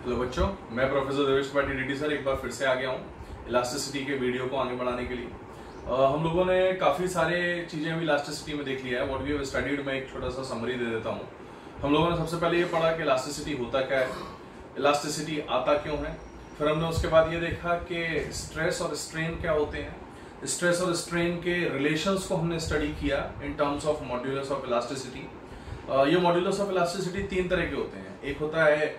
Hello बच्चों, मैं professor Devesh Tripathi DT sir एक बार फिर से आ गया हूँ इलास्टिसिटी के वीडियो को आगे बढ़ाने के लिए। हम लोगों ने काफ़ी सारे चीज़ें अभी इलास्टिसिटी में देख लिया है। व्हाट वी हैव स्टडीड में एक छोटा सा समरी दे देता हूँ। हम लोगों ने सबसे पहले ये पढ़ा कि इलास्टिसिटी होता क्या है, इलास्टिसिटी आता क्यों है। फिर हमने उसके बाद ये देखा कि स्ट्रेस और स्ट्रेन क्या होते हैं। स्ट्रेस और स्ट्रेन के रिलेशंस को हमने स्टडी किया in terms of modulus of elasticity. ये मॉड्यूलस ऑफ इलास्टिसिटी तीन तरह के होते हैं। एक होता है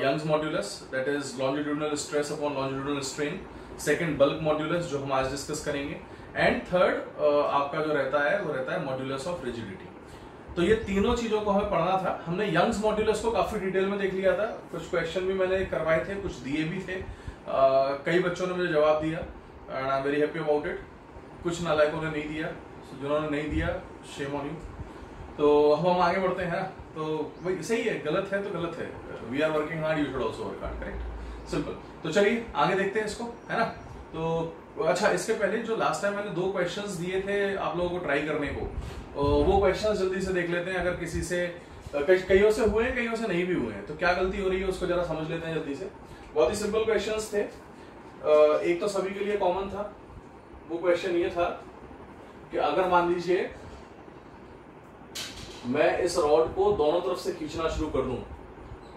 Young's modulus, that is longitudinal stress upon longitudinal strain. Second bulk modulus, जो हम आज डिस्कस करेंगे। एंड थर्ड आपका जो रहता है वो रहता है मॉड्यूलस ऑफ रिजिडिटी। तो ये तीनों चीजों को हमें पढ़ना था। हमने यंग्स मॉड्यूलस को काफी डिटेल में देख लिया था। कुछ क्वेश्चन भी मैंने करवाए थे, कुछ दिए भी थे। कई बच्चों ने मुझे जवाब दिया and I am very happy about it. कुछ नालायकों ने नहीं दिया, जिन्होंने नहीं दिया शेम ऑन यू। तो हम आगे बढ़ते हैं। तो वही सही है, गलत है तो गलत है। We are working hard, you should also work hard, correct, simple. तो चलिए आगे देखते हैं इसको, है ना। तो अच्छा, इसके पहले जो लास्ट टाइम मैंने 2 क्वेश्चंस दिए थे आप लोगों को ट्राई करने को, वो क्वेश्चंस जल्दी से देख लेते हैं। अगर किसी से कईयों से हुए हैं, कईयों से नहीं भी हुए हैं, तो क्या गलती हो रही है उसको जरा समझ लेते हैं जल्दी से। बहुत ही सिंपल क्वेश्चंस थे। एक तो सभी के लिए कॉमन था। वो क्वेश्चन ये था कि अगर मान लीजिए मैं इस रॉड को दोनों तरफ से खींचना शुरू कर दूं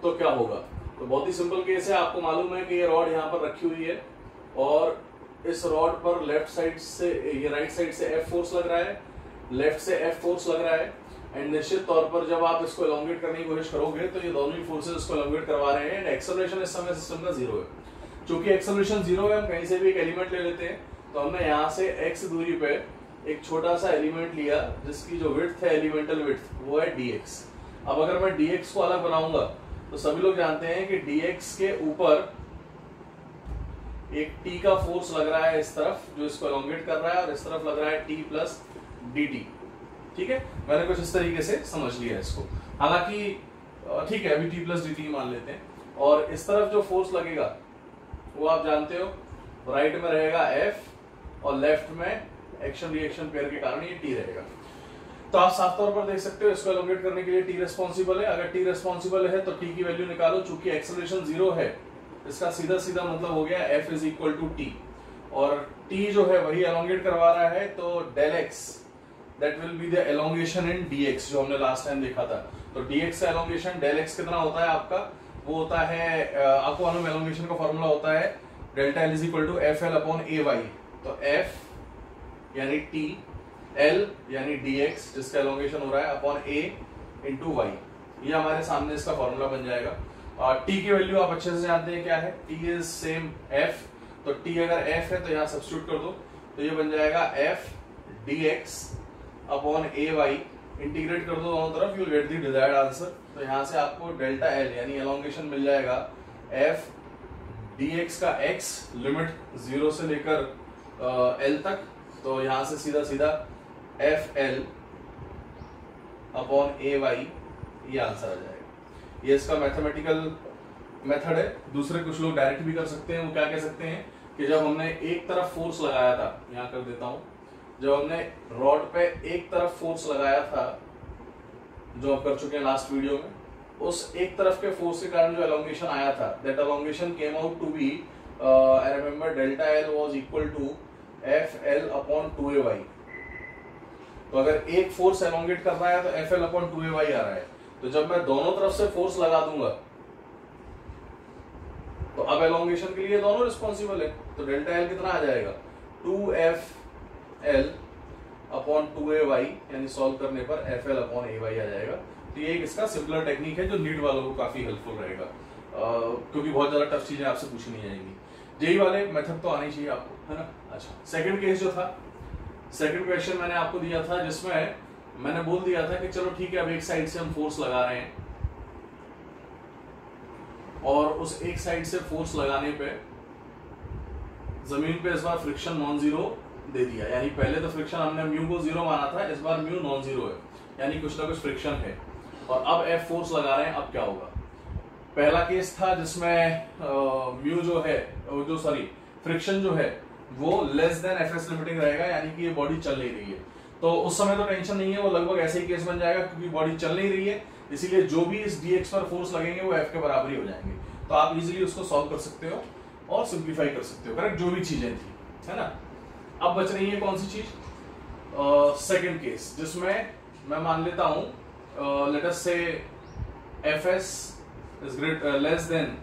तो क्या होगा। तो बहुत ही सिंपल केस है। आपको मालूम है कि ये रॉड यहाँ पर रखी हुई है और इस रॉड पर लेफ्ट साइड से, ये राइट साइड से F फोर्स लग रहा है, लेफ्ट से F फोर्स लग रहा है। एंड निश्चित तौर पर जब आप इसको एलोंगेट करने की कोशिश करोगे तो ये दोनों ही फोर्सेस इसको एलोंगेट करवा रहे हैं। एंड एक्सेलरेशन इस समय सिस्टम का 0 है। चूंकि एक्सेलरेशन 0 है, हम कहीं से भी एक एलिमेंट ले लेते हैं। तो हमने यहाँ से x दूरी पे एक छोटा सा एलिमेंट लिया जिसकी जो विड्थ है, एलिमेंटल विड्थ, वो है dx। अब अगर मैं dx को अलग बनाऊंगा तो सभी लोग जानते हैं कि dx के ऊपर एक t का फोर्स लग रहा है इस तरफ, जो इसको एलोंगेट कर रहा है, और इस तरफ लग रहा है t प्लस dt। ठीक है, मैंने कुछ इस तरीके से समझ लिया इसको। हालांकि ठीक है, अभी t प्लस dt मान लेते हैं। और इस तरफ जो फोर्स लगेगा वो आप जानते हो, राइट में रहेगा F और लेफ्ट में एक्शन रिएक्शन पेयर के कारण ये T रहेगा। तो आप साफ तौर पर देख सकते हो, इसको एलोंगेट करने के लिए T रिस्पॉन्सिबल है। अगर T रिस्पॉन्सिबल है तो T की वैल्यू निकालो। चूंकि एक्सेलरेशन 0 है, इसका सीधा सीधा मतलब हो गया F is equal to T, और T जो है वही एलोंगेट करवा रहा है। तो del X that will be the elongation in dx, जो हमने लास्ट टाइम देखा था। तो dx का एलोंगेशन डेल एक्स कितना होता है आपका, वो होता है, आपको मालूम एलोंगेशन का फॉर्मूला होता है delta L is equal to F L upon A Y. तो f यानी t, l यानी dx जिसका एलोंगेशन हो रहा है, अपॉन a इंटू वाई। ये हमारे सामने इसका फॉर्मूला बन जाएगा। t की वैल्यू आप अच्छे से जानते हैं क्या है, t इज सेम f। तो t अगर f है तो यहाँ सब्स्टिट्यूट कर दो, तो ये बन जाएगा f dx upon a y। Integrate कर दो दोनों तरफ, you will get the desired answer. तो यहाँ से आपको डेल्टा l यानी एलोंगेशन मिल जाएगा f dx का x, लिमिट 0 से लेकर l तक। तो यहां से सीधा सीधा F L upon A Y, ये आंसर आ जाएगा। ये इसका मैथमेटिकल मेथड है। दूसरे कुछ लोग डायरेक्ट भी कर सकते हैं। वो क्या कह सकते हैं कि जब हमने एक तरफ फोर्स लगाया था, यहां कर देता हूं, जब हमने रॉड पे एक तरफ फोर्स लगाया था, जो हम कर चुके हैं लास्ट वीडियो में, उस एक तरफ के फोर्स के कारण जो एलोंगेशन आया था, that elongation came out to be, I remember delta L was equal to F L upon 2ay। तो अगर एक फोर्स एलोंगेट कर रहा है तो एफ एल अपॉन 2ay आ रहा है। तो जब मैं दोनों तरफ से फोर्स लगा दूंगा तो अब एलोंगेशन के लिए दोनों रिस्पॉन्सिबल है। तो डेल्टा एल कितना आ जाएगा, 2f l अपॉन 2ay, यानी सॉल्व करने पर एफ एल अपॉन ay आ जाएगा। तो ये एक इसका सिंपलर टेक्निक है जो नीट वालों को काफी हेल्पफुल रहेगा, क्योंकि बहुत ज्यादा टफ चीजें आपसे पूछी नहीं जाएंगी। जेई वाले मेथड तो आनी चाहिए आपको, है ना। अच्छा, सेकंड केस जो था, सेकंड क्वेश्चन मैंने आपको दिया था जिसमें मैंने बोल दिया था कि चलो ठीक है, अब एक साइड से हम फोर्स लगा रहे हैं और उस एक साइड से फोर्स लगाने पे जमीन पे इस बार फ्रिक्शन नॉन जीरो दे दिया। यानी पहले तो फ्रिक्शन हमने म्यू को 0 माना था, इस बार म्यू नॉन जीरो है, यानी कुछ ना कुछ फ्रिक्शन है। और अब एफ फोर्स लगा रहे हैं, अब क्या होगा। पहला केस था जिसमें म्यू जो है, जो सॉरी फ्रिक्शन जो है वो लेस देन एफएस लिमिटिंग रहेगा, यानी कि ये बॉडी चल नहीं रही है। तो उस समय तो टेंशन नहीं है, वो लगभग ऐसे ही केस बन जाएगा, क्योंकि बॉडी चल नहीं रही है, इसीलिए जो भी इस dx पर फोर्स लगेंगे वो f के बराबर ही हो जाएंगे। तो आप इजीली उसको सॉल्व कर सकते हो और सिंप्लीफाई कर सकते हो, करेक्ट, जो भी चीजें थी, है ना। अब बच रही है कौन सी चीज, सेकंड केस, जिसमें मैं मान लेता हूं लेट अस से fs इज लेस देन,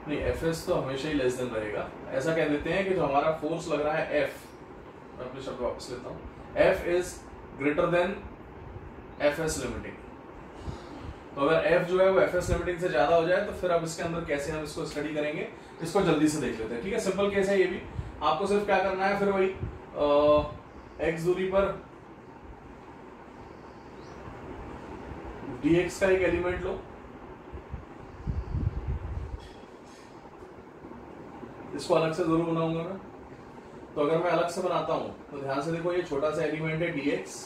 नहीं fs तो हमेशा ही लेस देन रहेगा, ऐसा कह देते हैं कि जो हमारा फोर्स लग रहा है F, मैं अपने शब्द वापस लेता हूं, F is greater than fs limiting. तो अगर F जो है वो fs लिमिटिंग से ज्यादा हो जाए तो फिर अब इसके अंदर कैसे हम इसको स्टडी करेंगे, इसको जल्दी से देख लेते हैं, ठीक है। सिंपल केस है ये भी, आपको सिर्फ क्या करना है, फिर वही x दूरी पर dx का एक एलिमेंट लो, इसको अलग से जरूर बनाऊंगा मैं। तो अगर मैं अलग से बनाता हूं तो ध्यान से देखो, ये छोटा सा एलिमेंट है dx,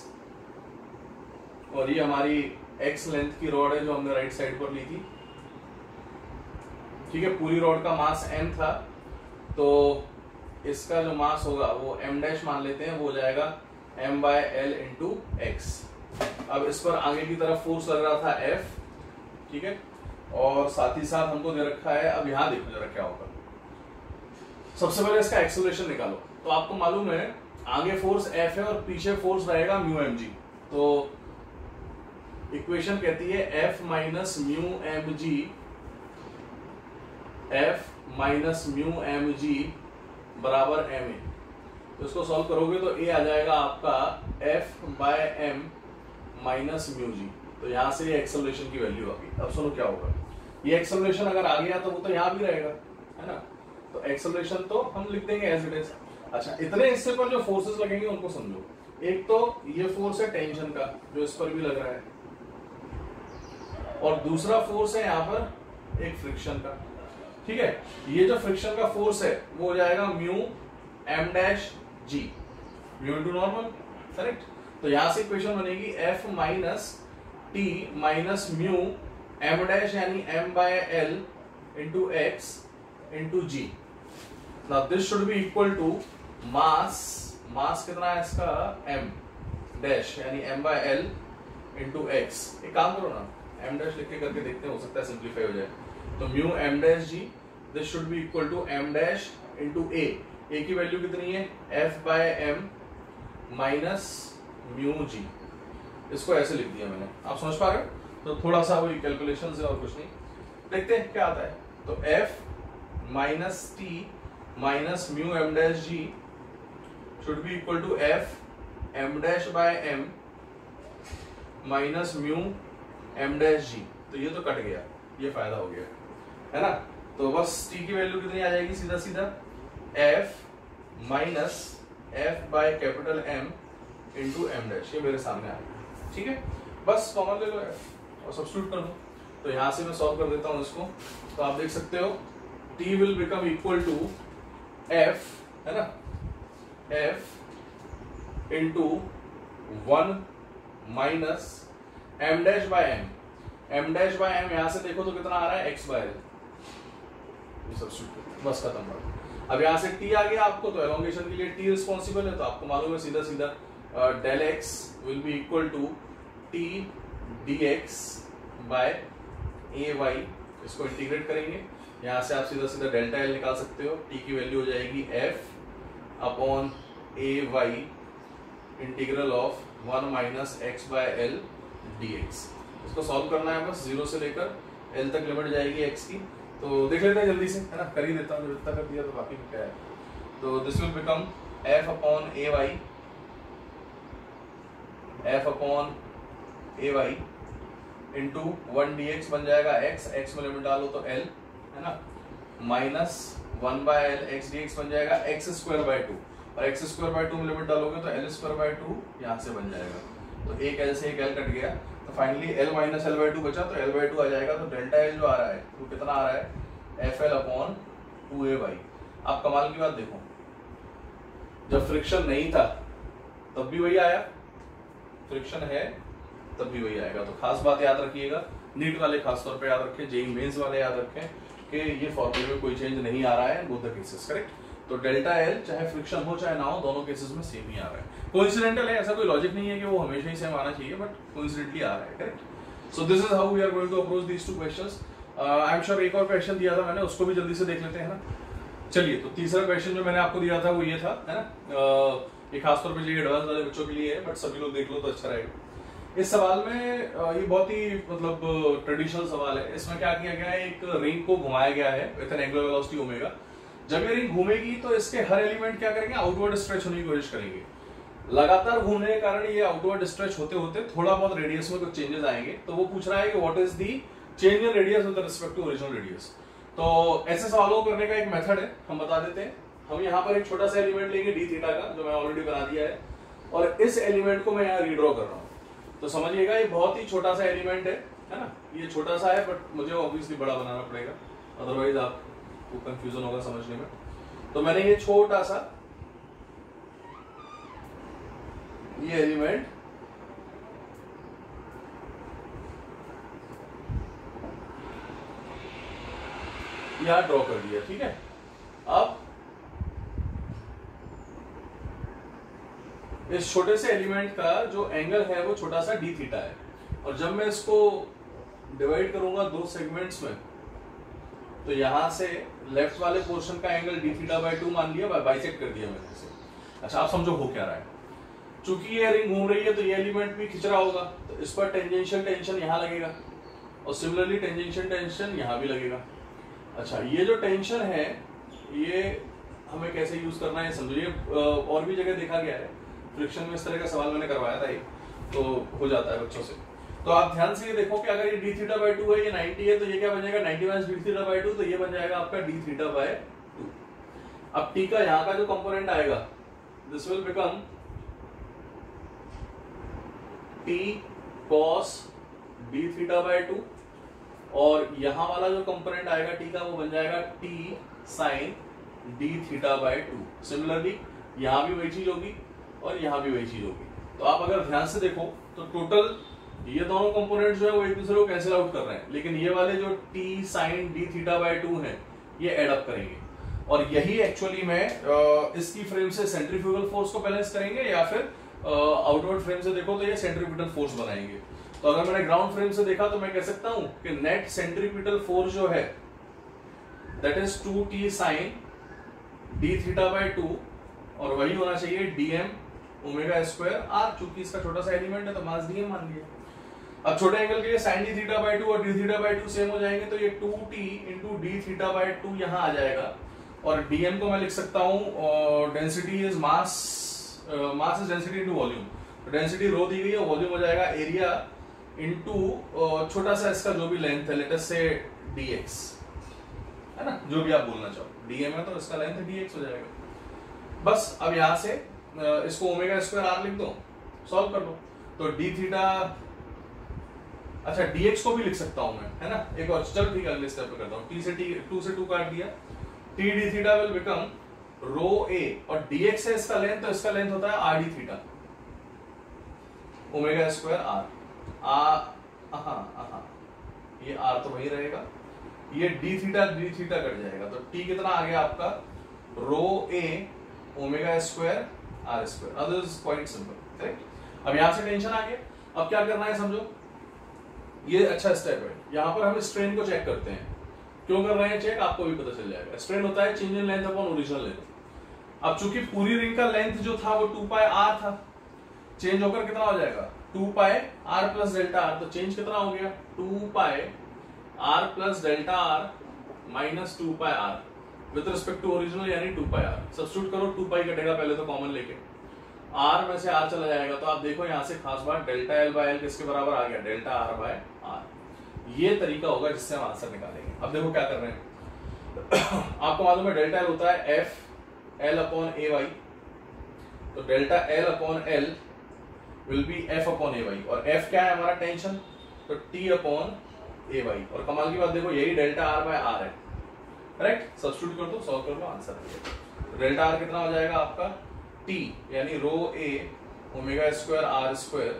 और ये हमारी x लेंथ की रॉड है जो हमने राइट साइड पर ली थी, ठीक है। पूरी रॉड का मास m था, तो इसका जो मास होगा वो m डैश मान लेते हैं, वो हो जाएगा m by l into x। अब इस पर आगे की तरफ फोर्स लग रहा था F, ठीक है, और साथ ही साथ हमको दे रखा है, अब यहां देखो जरा क्या होगा। सबसे पहले इसका एक्सेलरेशन निकालो, तो आपको मालूम है आगे फोर्स F है और पीछे फोर्स रहेगा म्यू mg, तो इक्वेशन कहती है F minus mu mg, F minus mu mg बराबर ma। तो इसको सॉल्व करोगे तो a आ जाएगा आपका F by m minus mu G. तो यहां से ये एक्सेलरेशन की वैल्यू आ गई। अब सुनो क्या होगा, ये एक्सेलरेशन अगर आ गया तो वो तो यहां भी रहेगा, है ना। तो एक्सेलरेशन तो हम लिख देंगे एज इट इज। अच्छा, इतने हिस्से पर जो फोर्सेस लगेंगे उनको समझो। एक तो ये फोर्स है टेंशन का जो इस पर भी लग रहा है, और दूसरा फोर्स है यहाँ पर एक फ्रिक्शन का, ठीक है। ये जो फ्रिक्शन का फोर्स है वो हो जाएगा mu m dash G, mu into normal, correct. तो यहां से इक्वेशन बनेगी F minus T minus mu m dash यानी m by l into x into G. Now this should be equal to mass, mass कितना है इसका m dash यानी m by l into x। एक काम करो ना, m डैश लिख के करके देखते हैं, हो सकता है सिंप्लीफाई हो जाए। तो mu m dash G, this should be equal to m dash into a। a की वैल्यू कितनी है, F by m minus mu G. इसको ऐसे लिख दिया मैंने, आप समझ पा रहे हो। तो थोड़ा सा वही कैलकुलेशन से और कुछ नहीं, देखते हैं क्या आता है। तो F minus T minus mu m dash G should be equal to F m dash by m minus mu m dash G. तो ये तो कट गया, ये फायदा हो गया, है ना। तो बस t की वैल्यू कितनी आ जाएगी, सीधा सीधा F minus F by capital M into m dash, ये मेरे सामने आ गया, ठीक है। बस कॉमन ले लो F और सब्स्टिट्यूट कर दो। तो यहां से मैं सॉल्व कर देता हूं इसको, तो आप देख सकते हो t will become equal to F, है ना, F into 1 minus m dash by m, m dash by m यहां से देखो तो कितना आ रहा है x बाय l, ये सब्स्टिट्यूट, बस खत्म बात। अब यहां से t आ गया आपको, तो एलोंगेशन के लिए t रिस्पॉन्सिबल है, तो आपको मालूम है सीधा सीधा del x will be equal to t dx by ay। इसको इंटीग्रेट करेंगे, यहाँ से आप सीधा सीधा डेल्टा एल निकाल सकते हो। t की वैल्यू हो जाएगी f upon A Y integral of 1 minus X by L dx। इसको सॉल्व करना है, बस 0 से लेकर l तक लिमिट जाएगी x की। तो देख लेते हैं जल्दी से, है ना, कर ही देता हूँ, जब इतना कर दिया तो बाकी क्या है। तो this will become f upon A Y, f upon A Y into 1 dx बन जाएगा x, x में लिमिट डालो तो l, है ना, minus 1 by L x dx बन जाएगा x स्क्वायर बाय 2, और x स्क्वायर बाय 2 में लिमिट डालोगे तो l स्क्वायर बाय 2 यहाँ से बन जाएगा। तो एक l से एक l कट गया, तो finally l minus l by 2 बचा, तो l बाय 2 आ जाएगा। तो डेल्टा l जो आ रहा है वो कितना आ रहा है, fl अपॉन 2ay। आप कमाल की बात देखो, जब फ्रिक्शन नहीं था तब भी वही आया, फ्रिक्शन है तब भी वही आएगा। तो खास बात याद रखिएगा, नीट वाले खास तौर पे याद रखें, जेई मेंस वाले याद रखें कि ये फॉर्मूले में कोई चेंज नहीं आ रहा है बोथ द केसेस, करेक्ट। तो डेल्टा एल चाहे फ्रिक्शन हो चाहे ना हो, दोनों केसेस में सेम ही आ रहा है। कोइंसिडेंटल है, ऐसा कोई लॉजिक नहीं है कि वो हमेशा ही सेम आना चाहिए, बट कोइंसिडेंटली आ रहा है, correct. So this is how we are going to approach these two questions. I am sure एक और क्वेश्चन दिया था मैंने, उसको भी जल्दी से देख लेते हैं ना। चलिए, तो तीसरा क्वेश्चन जो मैंने आपको दिया था वो ये था, है ना, ये खासतौर पे जो एडवांस वाले बच्चों के लिए है, बट सभी लोग देख लो तो अच्छा रहेगा। इस सवाल में ये बहुत ही मतलब ट्रेडिशनल सवाल है। इसमें क्या किया गया है, एक रिंग को घुमाया गया है with N angular velocity omega. जब ये रिंग घूमेगी तो इसके हर एलिमेंट क्या करेंगे, आउटवर्ड स्ट्रेच होने की कोशिश करेंगे। लगातार घूमने के कारण ये आउटवर्ड स्ट्रेच होते होते थोड़ा बहुत रेडियस में कुछ चेंजेस आएंगे। तो वो पूछ रहा है कि what is the change in radius with respect to original radius. तो ऐसे सवालों को करने का एक मेथड है, हम बता देते हैं। हम यहाँ पर एक छोटा सा एलिमेंट लेंगे डी थीटा का, जो मैं ऑलरेडी बना दिया है, और इस एलिमेंट को मैं यहाँ रीड्रॉ कर रहा हूँ। तो समझिएगा ये बहुत ही छोटा सा एलिमेंट है ना, ये छोटा सा है, बट मुझे ऑब्वियसली बड़ा बनाना पड़ेगा, अदरवाइज आपको कंफ्यूजन होगा समझने में। तो मैंने ये छोटा सा ये एलिमेंट यहां ड्रॉ कर दिया, ठीक है। अब इस छोटे से एलिमेंट का जो एंगल है वो छोटा सा डी थीटा है, और जब मैं इसको डिवाइड करूंगा दो सेगमेंट्स में, तो यहां से लेफ्ट वाले पोर्शन का एंगल डी थीटा बाई 2 मान लिया, बाइसेक्ट कर दिया मैंने इसे। अच्छा, आप समझो हो क्या रहा है। चूंकि ये रिंग घूम रही है तो ये एलिमेंट भी खिंच रहा होगा, तो इस पर टेंजेंशियल टेंशन यहां लगेगा, और सिमिलरली टेंजेंशियल टेंशन यहां भी लगेगा। अच्छा, ये जो टेंशन है ये हमें कैसे यूज करना है समझो। ये और भी जगह देखा गया है, फ्रिक्शन में इस तरह का सवाल मैंने करवाया था, ये तो हो जाता है बच्चों से। तो आप ध्यान से ये देखो कि अगर ये डी थीटा बाई 2 है, ये 90 है, तो ये क्या बन जाएगा 90 माइनस डी थीटा बाई 2, तो ये बन जाएगा आपका डी थीटा बाई 2। अब टी का यहाँ का जो कंपोनेंट आएगा, this will become T cos D theta by 2, और यहां वाला जो कंपोनेंट आएगा टी का वो बन जाएगा T sine D theta by 2। Similarly यहां भी वही चीज होगी और यहां भी वही चीज होगी। तो आप अगर ध्यान से देखो तो टोटल ये दोनों कंपोनेंट जो है वो एक दूसरे को कैंसिल आउट कर रहे हैं, लेकिन ये वाले जो T sine D theta by 2 है ये एड अप करेंगे, और यही एक्चुअली में इसकी फ्रेम से सेंट्रीफ्यूगल फोर्स को बैलेंस करेंगे, या फिर आउटवर्ड फ्रेम से देखो तो ये सेंट्रीपिटल फोर्स बनाएंगे। तो अगर मैंने ग्राउंड फ्रेम से देखा तो मैं कह सकता हूं कि नेट सेंट्रीपिटल फोर्स जो है that is 2t sine D theta by 2, और वही होना चाहिए dm ओमेगा स्क्वायर r, चूंकि इसका छोटा सा एलिमेंट है तो मास dm मान लिया। अब छोटे एंगल के लिए साइन डी थीटा बाई 2 और डी थीटा बाई 2 सेम हो जाएंगे, तो ये 2t into D theta by 2 यहां आ जाएगा, और dm को मैं लिख सकता हूं density is mass is density into volume. तो डेंसिटी रो दी गई है, वॉल्यूम हो जाएगा एरिया इनटू छोटा सा इसका जो भी लेंथ है, लेट अस से dx, है ना, जो भी आप बोलना चाहो, dm है तो इसका लेंथ dx हो जाएगा। बस अब यहां से इसको ओमेगा स्क्वायर r लिख दो, सॉल्व कर लो। तो d थीटा, अच्छा dx को भी लिख सकता हूं मैं, है ना, एक और, चलो ठीक है अगले स्टेप पे करता हूं। t से 2 से 2 काट दिया, t d थीटा विल बिकम रो a, और dx है इसका लेंथ, तो इसका लेंथ होता है r d theta omega square r। ये r तो वही रहेगा, ये d थीटा कट जाएगा, तो t कितना आ गया आपका rho a omega square r square. अब this is quite simple, correct. अब यहां से टेंशन आ गया, अब क्या करना है समझो, ये अच्छा स्टेप है। यहां पर हम स्ट्रेन को चेक करते हैं, क्यों कर रहे हैं चेक आपको भी पता चल जाएगा। स्ट्रेन होता है change in length upon original length. अब चूंकि पूरी रिंग का लेंथ जो था वो 2 पाई r था, चेंज होकर कितना हो जाएगा 2 pi r plus delta r, तो चेंज कितना हो गया 2 pi r plus delta r minus 2 pi r with respect to original, यानी 2 पाई r। सब्स्टिट्यूट करो, 2 पाई कटेगा पहले तो कॉमन लेके, r में से r चला जाएगा, तो आप देखो यहाँ से खास बात डेल्टा l बाय l किसके बराबर आ गया, डेल्टा r बाय r। ये तरीका होगा जिससे हम आंसर निकालेंगे। अब देखो क्या कर रहे हैं आपको मालूम है डेल्टा l होता है f l upon A Y, तो delta l upon l will be f upon A Y, और f क्या है हमारा टेंशन, तो t अपॉन ए वाई। और कमाल की बात देखो यही डेल्टा r बाय r है, करेक्ट। सब्स्टिट्यूट कर दो, सॉल्व कर लो, आंसर आ गया। तो डेल्टा r कितना हो जाएगा आपका t, यानी rho a omega square r square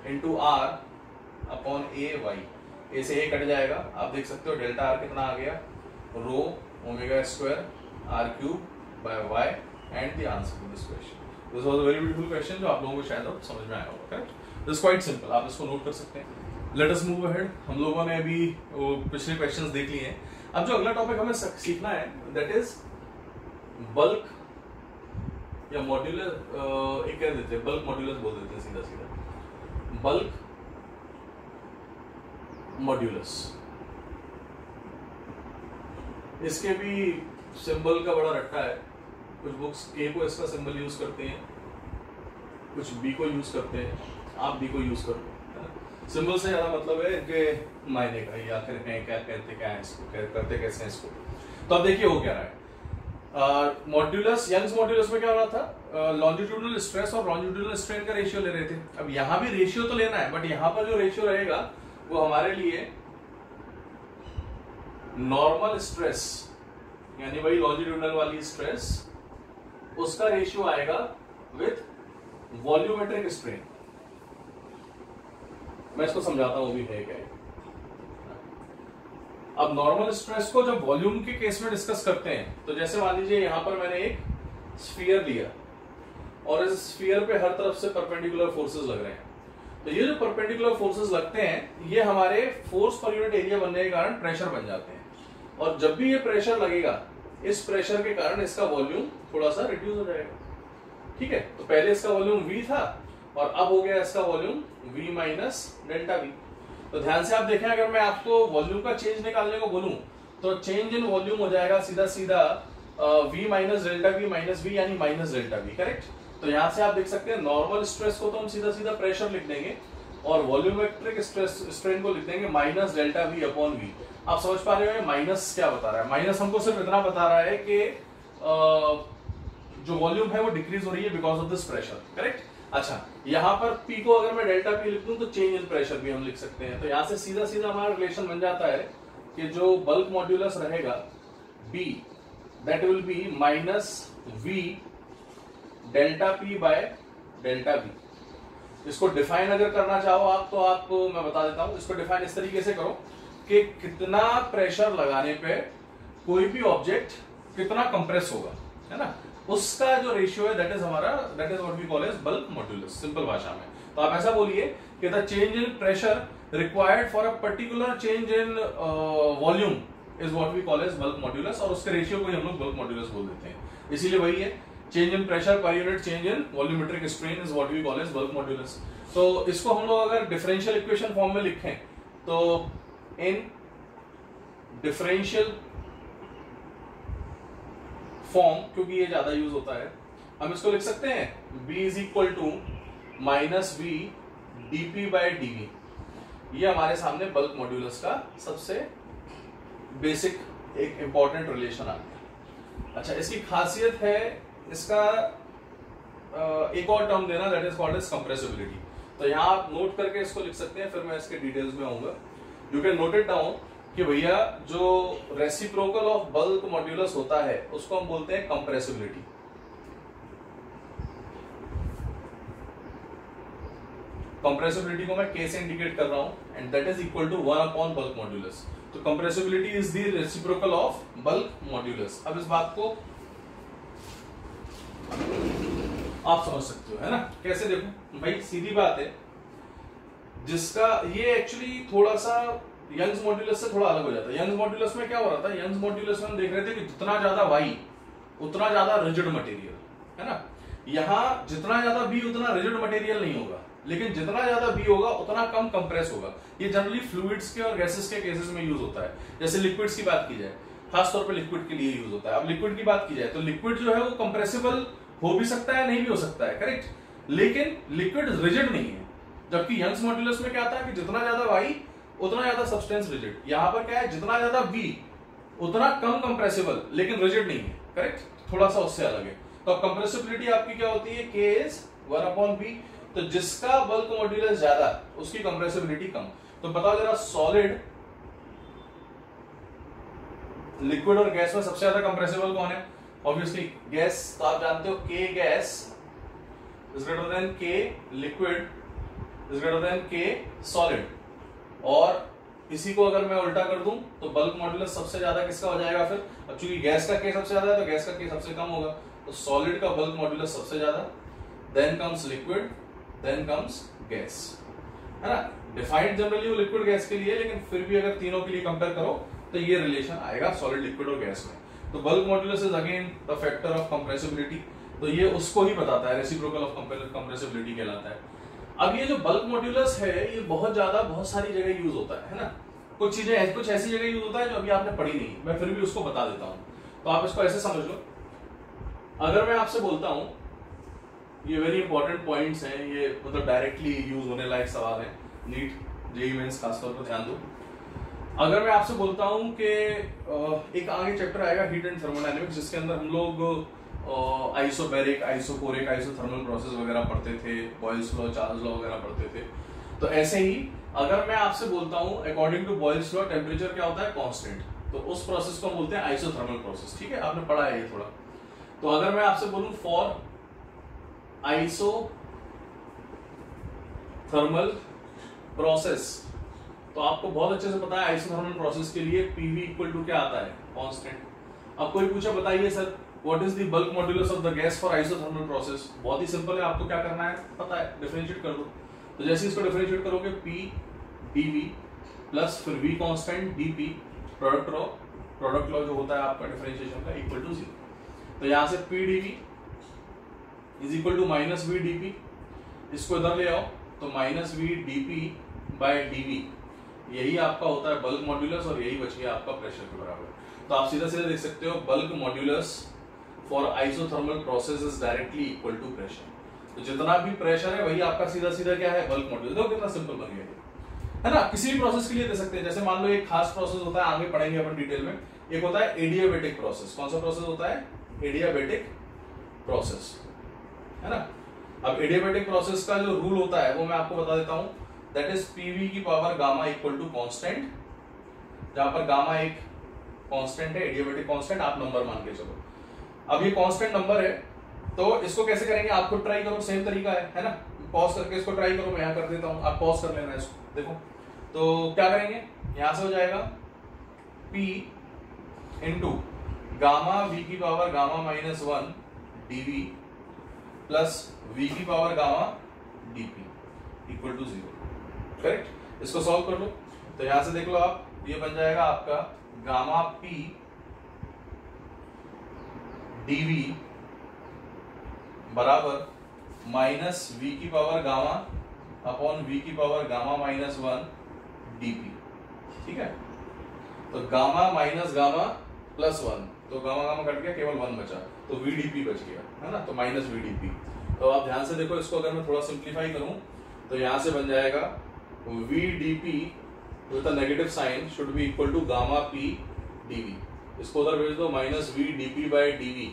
into r upon A Y. A से ए कट जाएगा, आप देख सकते हो डेल्टा r कितना आ गया rho omega square r cube by y, and the answer to this question. This was a very beautiful question जो आप लोगों को शायद समझ में आया होगा, करेक्ट। दिस क्वाइट सिंपल, आप इसको नोट कर सकते हैं। Let us move ahead. हम लोगों ने अभी वो पिछले क्वेश्चंस देख लिए हैं। अब जो अगला टॉपिक हमें सीखना है दैट इज बल्क या मॉड्यूलस, एक कह देते हैं बल्क मॉड्यूलस बोल देते हैं सीधा सीधा, बल्क मॉड्यूलस। इसके भी सिंबल का बड़ा रट्टा है। कुछ बुक्स ए को इसका सिंबल यूज करते हैं, कुछ बी को यूज करते हैं, आप बी को यूज करो। सिंबल से ज्यादा मतलब है इनके मायने का, या आखिर हैं क्या कहते, क्या है इसको, करते कैसे हैं इसको। तो अब देखिए हो क्या रहा है। मॉड्यूलस, यंग्स मॉड्यूलस में क्या हो रहा था, लॉन्जिट्यूडनल स्ट्रेस और लॉन्जिट्यूडनल स्ट्रेन का रेशियो ले रहे थे। अब यहां भी रेशियो तो लेना है, बट यहां पर जो रेशियो रहेगा वो हमारे लिए नॉर्मल स्ट्रेस, यानी वही लॉन्जिट्यूडनल वाली स्ट्रेस, उसका रेशियो आएगा विथ वॉल्यूमेट्रिक स्ट्रेन। मैं इसको समझाता हूं भी है क्या। अब नॉर्मल स्ट्रेस को जब वॉल्यूम के केस में डिस्कस करते हैं, तो जैसे मान लीजिए यहां पर मैंने एक स्फीयर लिया और इस स्फीयर पे हर तरफ से परपेंडिकुलर फोर्सेस लग रहे हैं। तो ये जो परपेंडिकुलर फोर्सेस लगते हैं ये हमारे फोर्स पर यूनिट एरिया बनने के कारण प्रेशर बन जाते हैं। और जब भी ये प्रेशर लगेगा, इस प्रेशर के कारण इसका वॉल्यूम थोड़ा सा रिड्यूस हो जाएगा। ठीक है, तो पहले इसका वॉल्यूम V था और अब हो गया इसका volume V minus delta V। तो ध्यान से आप देखें, अगर मैं आपको वॉल्यूम का चेंज निकालने को बोलूं तो चेंज इन वॉल्यूम हो जाएगा सीधा सीधा V minus delta V minus V, यानी माइनस डेल्टा V। करेक्ट। तो यहां से आप देख सकते हैं नॉर्मल स्ट्रेस को तो हम सीधा सीधा प्रेशर लिख देंगे और वॉल्यूमेट्रिक स्ट्रेन को लिख देंगे minus delta V upon V। आप समझ पा रहे हो माइनस क्या बता रहा है? माइनस हमको सिर्फ इतना बता रहा है कि जो वॉल्यूम है वो डिक्रीज हो रही है because of this pressure. Correct. अच्छा, यहाँ पर P को अगर मैं डेल्टा P लिख दूं तो चेंज इन प्रेशर भी हम लिख सकते हैं। तो यहाँ से सीधा सीधा हमारा रिलेशन बन जाता है कि जो बल्क मॉड्यूलस रहेगा B, that will B minus V delta P by delta B। इसको डिफाइन अगर करना चाहो आप, तो आप, मैं बता देता हूं, इसको डिफाइन इस तरीके से करो कि कितना प्रेशर लगाने पे कोई भी ऑब्जेक्ट कितना कंप्रेस होगा, है ना, उसका जो रेशियो है दैट इज हमारा, that is what we call as bulk modulus, simple भाषा में। तो आप ऐसा बोलिए कि the change in pressure required for a particular change in volume is what we call as bulk modulus, और उसके रेशियो को हम लोग बल्क मॉड्यूलस बोल देते हैं। इसीलिए वही है, change in pressure per unit change in volumetric strain is what we call as bulk modulus. तो इसको हम लोग अगर डिफरेंशियल इक्वेशन फॉर्म में लिखें तो इन डिफरेंशियल फॉर्म, क्योंकि ये ज्यादा यूज होता है, हम इसको लिख सकते हैं B is equal to minus V dP by dV। ये हमारे सामने बल्क मॉड्यूलस का सबसे बेसिक एक इंपॉर्टेंट रिलेशन आ गया। अच्छा, इसकी खासियत है, इसका एक और टर्म देना, that is called as compressibility. तो यहां आप नोट करके इसको लिख सकते हैं, फिर मैं इसके डिटेल्स में आऊंगा। You can note it down कि भैया जो रेसिप्रोकल ऑफ बल्क मॉड्यूलस होता है उसको हम बोलते हैं कंप्रेसिबिलिटी। कंप्रेसिबिलिटी को मैं K से इंडिकेट कर रहा हूं and that is equal to 1 upon bulk modulus. तो compressibility is the reciprocal of bulk modulus. अब इस बात को आप समझ सकते हो, है ना। कैसे? देखो भाई, सीधी बात है, जिसका ये एक्चुअली थोड़ा सा यंग्स मॉड्यूलस से थोड़ा अलग हो जाता है। यंग्स मॉड्यूलस में क्या हो रहा था, यंग्स मॉड्यूलस में हम देख रहे थे कि जितना ज्यादा वाई उतना ज्यादा रिजिड मटेरियल, है ना। यहां जितना ज्यादा बी उतना रिजिड मटेरियल नहीं होगा, लेकिन जितना ज्यादा बी होगा उतना कम कंप्रेस होगा। ये जनरली फ्लूइड्स के और गैसेस के केसेस में यूज होता है। जैसे लिक्विड्स की बात की जाए, खासतौर पर लिक्विड के लिए यूज होता है। अब लिक्विड की बात की जाए तो लिक्विड जो है वो कंप्रेसिबल हो भी सकता है, नहीं भी हो सकता है, करेक्ट, लेकिन लिक्विड रिजिड नहीं है। जबकि यंग्स मॉड्यूलस में क्या आता है कि जितना ज्यादा वाई उतना ज्यादा सब्सटेंस रिजिड। यहां पर क्या है, जितना ज्यादा बी उतना कम कंप्रेसिबल, लेकिन रिजिड नहीं है, करेक्ट, थोड़ा सा उससे अलग है। तो कंप्रेसिबिलिटी आपकी क्या होती है, K इज 1 अपॉन B। तो जिसका बल्क मॉड्यूलस ज्यादा उसकी कंप्रेसिबिलिटी कम। तो बताओ जरा, सॉलिड, लिक्विड और गैस में सबसे ज्यादा कंप्रेसिबल कौन है? Obviously gas. तो आप जानते हो K gas is greater than K liquid is greater than K solid. और इसी को अगर मैं उल्टा कर दूं तो बल्क मॉड्यूलस सबसे ज्यादा किसका हो जाएगा फिर? अब चूंकि गैस का K सबसे ज्यादा है तो गैस का K सबसे कम होगा। तो सॉलिड का बल्क मॉड्यूलस सबसे ज्यादा, then comes liquid, then comes gas. है ना। डिफाइंड जनरली वो लिक्विड गैस के लिए, लेकिन फिर भी अगर तीनों के लिए कंपेयर करो तो ये रिलेशन आएगा सॉलिड, लिक्विड और गैस में। तो bulk modulus is again the factor of compressibility, तो ये उसको ही बताता है, रेसिप्रोकल ऑफ कंप्रेसिबिलिटी कहलाता है। अब ये जो बल्क मॉड्यूलस है ये बहुत सारी जगह यूज होता है ना। कुछ ऐसी जगह यूज होता है जो अभी आपने पढ़ी नहीं, मैं फिर भी उसको बता देता हूं। तो आप इसको ऐसे समझ लो, अगर मैं आपसे बोलता हूं, ये वेरी इंपॉर्टेंट पॉइंट्स हैं, ये मतलब डायरेक्टली यूज होने लायक सवाल है, नीट जेईई मेंस खासतौर पर ध्यान दो। अगर मैं आपसे बोलता हूं कि एक आगे चैप्टर आएगा हीट एंड थर्मोडायनेमिक्स, जिसके अंदर हम लोग आइसोबैरिक, आइसोकोरिक, आइसोथर्मल प्रोसेस वगैरह पढ़ते थे, बॉयल्स लॉ, चार्ल्स लॉ वगैरह पढ़ते थे। तो ऐसे ही अगर मैं आपसे बोलता हूं according to Boyle's law temperature क्या होता है, कांस्टेंट, तो उस प्रोसेस को हम बोलते हैं आइसोथर्मल प्रोसेस। ठीक है, आपने पढ़ा है ये थोड़ा। तो अगर मैं आपसे बोलूं फॉर आइसोथर्मल प्रोसेस, तो आपको बहुत अच्छे से पता है आइसोथर्मल प्रोसेस के लिए पीवी इक्वल टू क्या आता है, कांस्टेंट। अब कोई पूछा बताइए sir what is the bulk modulus of the gas for isothermal process, बहुत ही सिंपल है, आपको क्या करना है पता है, डिफरेंशिएट कर दो। तो जैसे इसको डिफरेंशिएट करोगे पी डीवी प्लस फिर V constant dP, product law जो होता है आपका डिफरेंशिएशन का, इक्वल टू 0। तो यहां से P dV is equal to minus V dP, इसको इधर ले आओ तो minus V dP by dV, यही आपका होता है बल्क मॉड्यूलस, और यही बच गया आपका प्रेशर के बराबर। तो आप सीधा सीधा देख सकते हो bulk modulus for isothermal process is directly equal to pressure. तो जितना भी प्रेशर है वही आपका सीधा सीधा क्या है, बल्क मॉड्यूलस। देखो कितना सिंपल बन गया है ना। किसी भी प्रोसेस के लिए दे सकते हैं, जैसे मान लो एक खास प्रोसेस होता है, आगे पढ़ेंगे अपन डिटेल में, एक होता है एडियाबेटिक प्रोसेस। कौन सा प्रोसेस होता है, एडियाबेटिक प्रोसेस, है ना। अब एडियाबेटिक प्रोसेस का जो रूल होता है वो मैं आपको बता देता हूं, दैट इज पीवी की power gamma equal to constant, जहां पर गामा एक कांस्टेंट है, एडियाबेटिक कांस्टेंट, आप नंबर मान के चलो। अब ये कांस्टेंट नंबर है, तो इसको कैसे करेंगे, आप खुद ट्राई करो, सेम तरीका है ना। पॉज करके इसको ट्राई करो, मैं यहां कर देता हूं, आप पॉज कर लेना इसको। देखो तो क्या करेंगे, यहां से हो जाएगा P इंटू गामा वी की power gamma minus 1 dV plus V की power gamma dP equal to 0। Correct, इसको सॉल्व कर लो। तो यहां से देख लो आप, ये बन जाएगा आपका गामा P dV बराबर माइनस V की पावर गामा अपॉन V की पावर गामा माइनस 1 dP। ठीक है, तो गामा माइनस गामा प्लस 1, तो गामा गामा कट गया, केवल 1 बचा, तो VDP बच गया, है ना। तो माइनस VDP। तो आप ध्यान से देखो इसको, अगर मैं थोड़ा सिंप्लीफाई करूं तो यहां से बन जाएगा VDP with a negative sign should be equal to gamma P dV। इसको उधर भेज दो, minus VDP by dV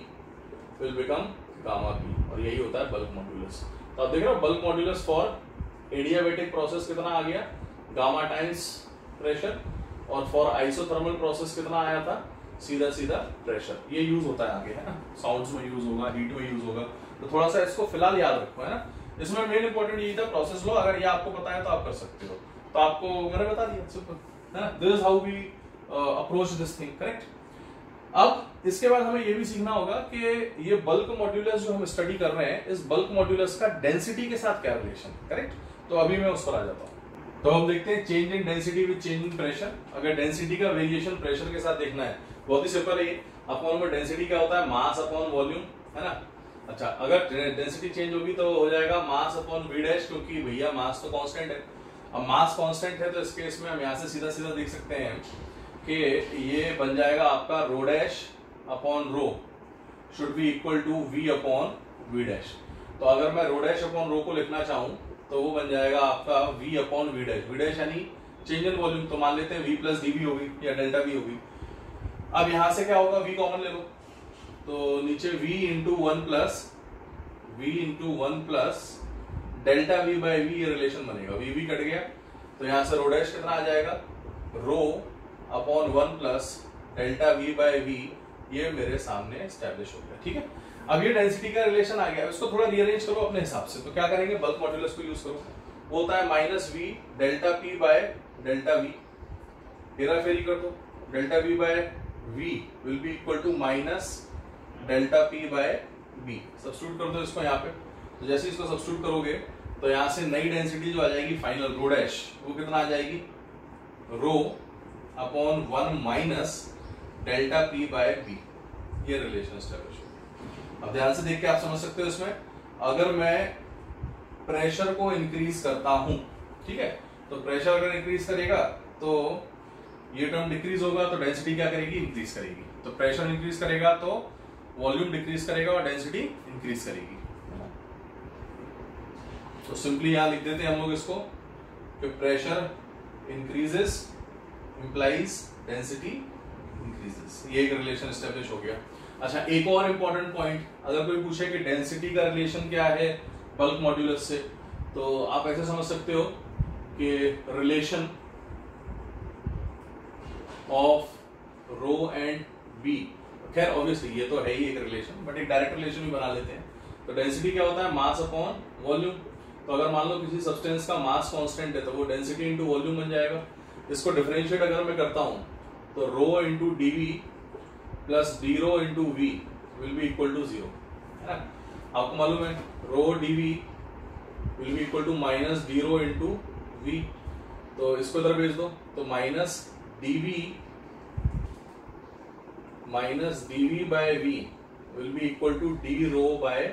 will become gamma P, और यही होता है बल्क मॉड्यूलस। तो आप देख रहे हो bulk modulus for adiabatic process कितना आ गया, गामा टाइम्स प्रेशर, और फॉर आइसोथर्मल प्रोसेस कितना आया था, सीधा सीधा प्रेशर। ये यूज होता है आगे, है ना, साउंड्स में यूज होगा, हीट में यूज होगा। तो थोड़ा सा इसको फिलहाल याद रखो, है ना। इसमें मेन इंपॉर्टेंट यही था प्रोसेस लो, अगर ये आपको पता है तो आप कर सकते हो। तो आपको मैंने बता दिया, सिंपल, है ना। This is how we approach this thing, correct. अब इसके बाद हमें ये भी सीखना होगा कि ये बल्क मॉड्यूलस जो हम स्टडी कर रहे हैं, इस बल्क मॉड्यूलस का डेंसिटी के साथ क्या रिलेशन, करेक्ट। तो अभी मैं उस पर आ जाता हूं। तो हम देखते हैं change in density with change in pressure. अगर डेंसिटी का वेरिएशन प्रेशर के साथ देखना है, बहुत ही सिंपल है ये। अपॉन में डेंसिटी क्या होता है, मास अपॉन वॉल्यूम, है ना। अच्छा, अगर डेंसिटी चेंज होगी तो हो जाएगा मास अपॉन वी डैश, क्योंकि भैया मास तो कांस्टेंट है। अब मास कांस्टेंट है तो इस केस में हम यहां से सीधा सीधा देख सकते हैं कि ये बन जाएगा आपका rho dash upon rho should be equal to V upon V dash. तो अगर मैं रो डैश अपॉन रो को लिखना चाहूं तो वो बन जाएगा आपका v upon V dash. V dash यानी चेंज इन वॉल्यूम, तो मान लेते हैं v प्लस dv होगी या डेल्टा v होगी। अब यहां से क्या होगा, v कॉमन ले लो, तो नीचे v into one plus delta v by v, ये रिलेशन बनेगा। v कट गया, तो यहां से रो डैश कितना आ जाएगा, rho upon 1 plus delta v by v, ये मेरे सामने एस्टेब्लिश हो गया। ठीक है, अब ये डेंसिटी का रिलेशन आ गया, इसको थोड़ा रीअरेंज करो अपने हिसाब से। तो क्या करेंगे, बल्क मॉड्यूलस को यूज करो, वो होता है minus v delta p by delta v, हेरा फेरी कर दो, delta v by v will be equal to minus delta p by b। Substitute कर दो इसको यहाँ पे। तो जैसे इसको सब्स्टिट्यूट करोगे तो यहां से नई डेंसिटी जो आ जाएगी फाइनल रो डैश, वो कितना आ जाएगी, rho upon 1 minus delta P by B. ये रिलेशन एस्टेब्लिश हो। अब ध्यान से देख के आप समझ सकते हो इसमें, अगर मैं प्रेशर को इंक्रीज करता हूं, ठीक है, तो प्रेशर अगर इंक्रीज करेगा तो ये टर्म डिक्रीज होगा, तो डेंसिटी क्या करेगी, इंक्रीज करेगी। तो प्रेशर इंक्रीज करेगा तो वॉल्यूम डिक्रीज करेगा और डेंसिटी इंक्रीज करेगी। तो सिंपली यहां लिख देते हैं हम लोग इसको कि pressure increases implies density increases. ये एक रिलेशन एस्टेब्लिश हो गया। अच्छा, एक और इंपॉर्टेंट पॉइंट, अगर कोई पूछे कि डेंसिटी का रिलेशन क्या है बल्क मॉड्यूलस से, तो आप ऐसे समझ सकते हो कि relation of rho and B, खैर ऑब्वियसली ये तो है ही एक रिलेशन, बट एक डायरेक्ट रिलेशन भी बना लेते हैं। तो डेंसिटी क्या होता है, मास अपॉन वॉल्यूम। तो अगर मान लो किसी सब्सटेंस का मास कांस्टेंट है तो वो डेंसिटी इंटू वॉल्यूम बन जाएगा। इसको डिफरेंशिएट अगर मैं करता हूं तो rho into D V plus D rho into V will be equal to 0, है ना। आपको मालूम है rho D V will be equal to minus D rho into V, तो इसको इधर भेज दो, तो minus D V by V will be equal to D rho by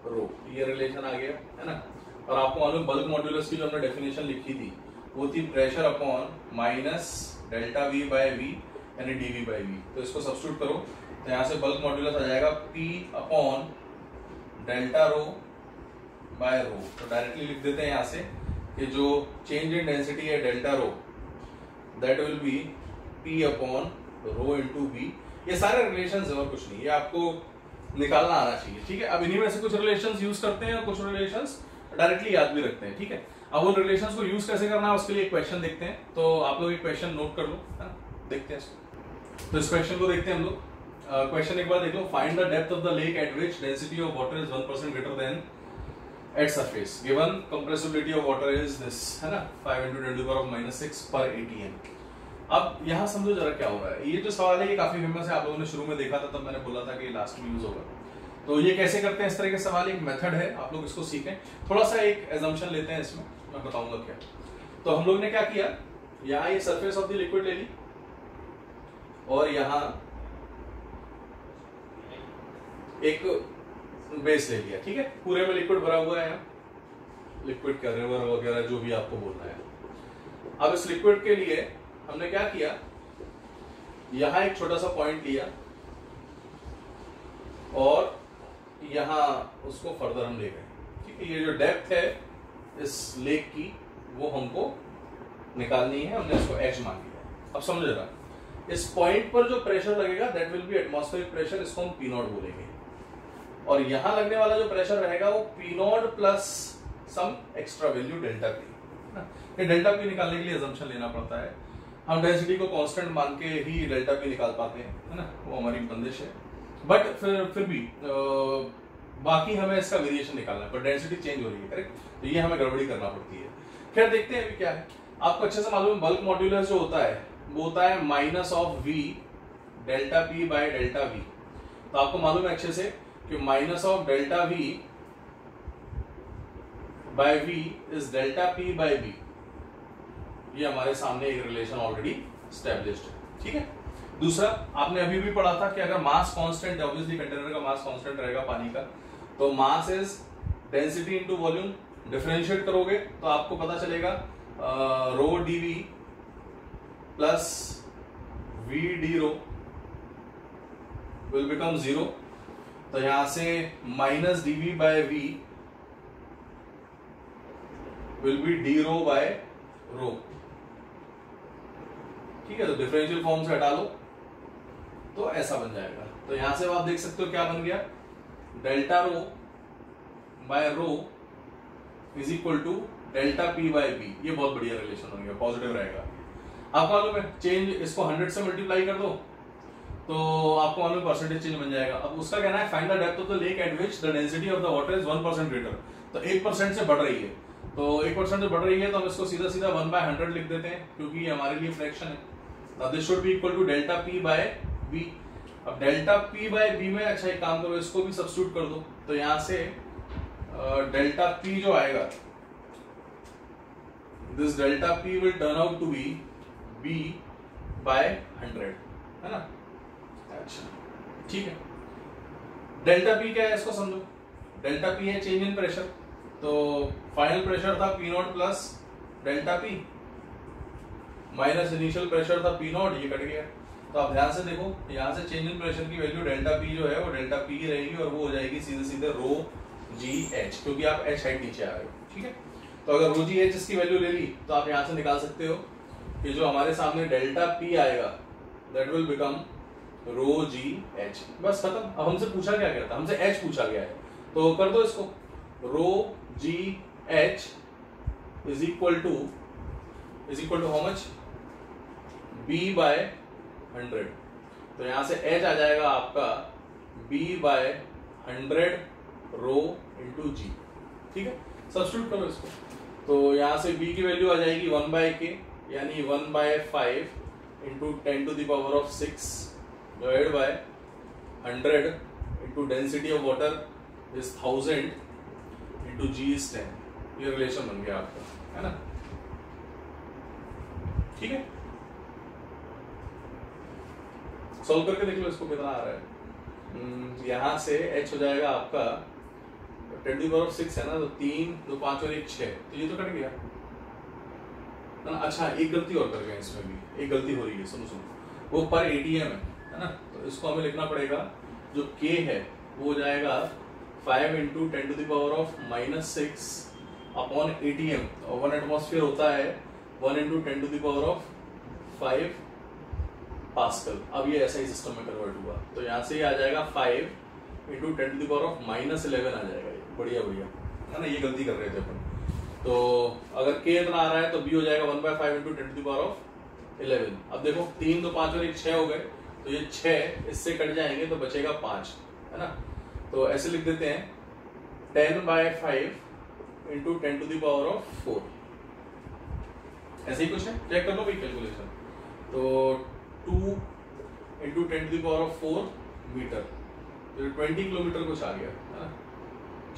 rho. ये रिलेशन आ गया, है ना। और आपको मालूम बल्क मॉड्यूलस की जो हमने डेफिनेशन लिखी थी वो थी pressure upon minus delta V by V यानी डीवी बाय वी। तो इसको सब्स्टिट्यूट करो तो यहाँ से बल्क मॉड्यूलस आ जाएगा P upon delta rho by rho. तो डायरेक्टली लिख देते हैं यहाँ से कि जो चेंज इन डेंसिटी है delta rho, that will be P upon rho into V. ये सारे रिलेशंस है और कुछ नहीं, ये आपको निकालना आना चाहिए, ठीक है। अब इन्हीं में से कुछ रिलेशंस यूज करते हैं और कुछ रिलेशंस डायरेक्टली याद भी रखते हैं, ठीक है। अब उन रिलेशंस को यूज कैसे करना है उसके लिए एक क्वेश्चन देखते हैं। तो आप लोग एक क्वेश्चन नोट कर लो, है ना, देखते हैं इसको। तो इस क्वेश्चन को देखते हैं हम लोग। क्वेश्चन एक बार देख लो, find the depth of the lake at which density of water is 1% greater than at surface, given compressibility of water is this, है ना, 5 × 10⁻⁻⁶ पर ATM। अब यहां समझो जरा क्या हो रहा है। ये जो सवाल है ये काफी फेमस है, आप लोगों ने शुरू में देखा था, तब मैंने बोला था कि लास्ट में यूज होगा। तो ये कैसे करते हैं इस तरह के सवाल, एक मेथड है, आप लोग इसको सीखें। थोड़ा सा एक एजम्पशन लेते हैं इसमें, मैं बताऊंगा क्या। तो हम लोग ने क्या किया, यहाँ ये सरफेस ऑफ द लिक्विड ले ली और यहाँ एक बेस ले लिया, ठीक है। पूरे में लिक्विड भरा हुआ है, लिक्विड का रिवर वगैरह जो भी आपको बोलना है। अब इस लिक्विड के लिए हमने क्या किया, यहां एक छोटा सा पॉइंट लिया और यहां उसको फर्दर हम ले गए, ठीक है। ये जो डेप्थ है इस लेक की वो हमको निकालनी है, हमने इसको h मान लिया। अब समझ रहा, इस पॉइंट पर जो प्रेशर लगेगा that will B atmospheric pressure, इसको हम P0 बोलेंगे। और यहां लगने वाला जो प्रेशर रहेगा वो P0 plus some extra value delta P। Delta P निकालने के लिए असम्पशन लेना पड़ता है, हम डेंसिटी को कांस्टेंट मान के ही डेल्टा P निकाल पाते हैं, है ना, वो हमारी बंदिश है। बट फिर भी बाकी हमें इसका वेरिएशन निकालना है, पर डेंसिटी चेंज हो रही है, करेक्ट। तो ये हमें गड़बड़ी करना पड़ती है। खैर देखते हैं अभी क्या है। आपको अच्छे से मालूम है बल्क मॉड्यूलस जो होता है वो होता है minus of V delta P by delta V। तो आपको मालूम है अच्छे से कि minus of delta V by V is delta P by B। ये हमारे सामने एक रिलेशन ऑलरेडी एस्टैब्लिश्ड है, ठीक है। दूसरा, आपने अभी भी पढ़ा था कि अगर मास कांस्टेंट, ऑब्वियसली कंटेनर का मास कांस्टेंट रहेगा पानी का, तो mass is density into volume. Differentiate करोगे तो आपको पता चलेगा rho D V plus V D rho will become 0। तो यहां से minus D V by V will be D rho by rho, ठीक है। तो डिफरेंशियल फॉर्म से हटा लो तो ऐसा बन जाएगा। तो यहां से आप देख सकते हो क्या बन गया, delta rho by rho is equal to delta P by B। ये बहुत बढ़िया रिलेशन बन गया, पॉजिटिव रहेगा। आपको मालूम है चेंज, इसको 100 से मल्टीप्लाई कर दो तो आपको मालूम परसेंटेज चेंज बन जाएगा। अब उसका कहना है find the depth of the lake at which the density of the water is 1% greater. तो 1% से बढ़ रही है, तो 1% से बढ़ रही है तो हम इसको सीधा सीधा 1/100 लिख देते हैं, क्योंकि ये हमारे लिए फ्रैक्शन है। This should be equal to delta P by B। अब डेल्टा P बाय B में अच्छा एक काम करो, इसको भी सब्स्टिट्यूट कर दो। तो यहां से डेल्टा P जो आएगा this delta P will turn out to be b by 100, है ना। अच्छा ठीक है, डेल्टा पी क्या है इसको समझो। डेल्टा पी है चेंज इन प्रेशर, तो फाइनल प्रेशर था P not plus delta P minus initial pressure था पी नॉट, ये कट गया। तो आप ध्यान से देखो, यहाँ से चेंज इन प्रेशर की वैल्यू डेल्टा पी जो है वो डेल्टा पी रहेगी और वो हो जाएगी सीधे सीधे रो जी एच, क्योंकि आप एच हाइट नीचे आ रहे हो, ठीक है। तो अगर रो जी एच इसकी वैल्यू ले ली तो आप यहाँ से निकाल सकते हो कि जो हमारे सामने डेल्टा पी आएगा that will become rho G H, बस खत्म। अब हमसे पूछा क्या गया था, हमसे एच पूछा गया है, तो कर दो इसको। Rho G H is equal to how much, B by 100। तो यहां से एच आ जाएगा आपका B by 100 rho into G, ठीक है। सब्स्टिट्यूट करो इसको, तो यहां से बी की वैल्यू आ जाएगी 1 बाय के, यानी 1 by 5 into 10 to the power of 6 divide by 100 into density of water is 1000 into G is 10। ये रिलेशन बन गया आपका, है ना, ठीक है। सॉल्व करके देख लो इसको कितना आ रहा है। यहां से h हो जाएगा आपका 10 टू द पावर ऑफ 6 है ना, तो 3 2 5 और 1 6, तो ये तो कट गया ना। अच्छा एक गलती और कर गए इसमें भी, एक गलती हो रही है, सुनो वो पर एटीएम है ना, तो इसको हमें लिखना पड़ेगा, जो k है वो हो जाएगा 5 into 10 to the power of -6 upon ATM, और 1 एटमॉस्फेयर होता है 1 into 10 to the power of 5 pascal. अब ये ऐसा ही सिस्टम में कन्वर्ट हुआ, तो यहाँ से ये आ जाएगा 5 into 10 to the power of -11 आ जाएगा। ये बढ़िया बढ़िया है ना, ये गलती कर रहे थे अपन। तो अगर k इतना आ रहा है तो b हो जाएगा 1 by 5 into 10 to the power of 11। अब देखो 3 2 5 और 1 6 हो गए, तो ये 6 इससे कट जाएंगे तो बचेगा 5, है ना। तो ऐसे लिख देते हैं 10 by 5 into 10 to the power of 4, ऐसे ही कुछ है, चेक कर लो भाई कैलकुलेशन। तो 2 into 10 to the power of 4 metre, तो 20 किलोमीटर कुछ आ गया, है ना।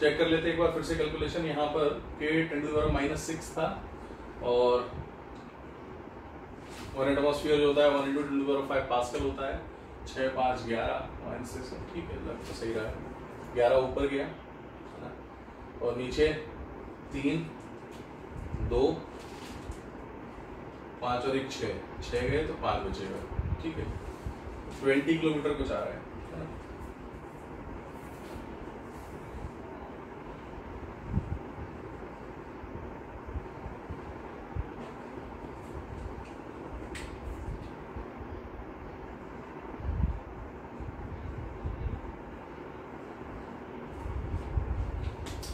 चेक कर लेते एक बार फिर से कैलकुलेशन। यहाँ पर k 10 टू द पावर -6 था, और 1 एटमॉस्फेयर जो होता है 1 into 10 to the power 5 pascal होता है। 6 5 11 -6, ठीक है, लग तो सही रहा है। 11 ऊपर गया, है ना, और नीचे 3 2 5 और 1 6 गए तो 5 बचेगा, ठीक है। 20 किलोमीटर कुछ आ रहा है ना।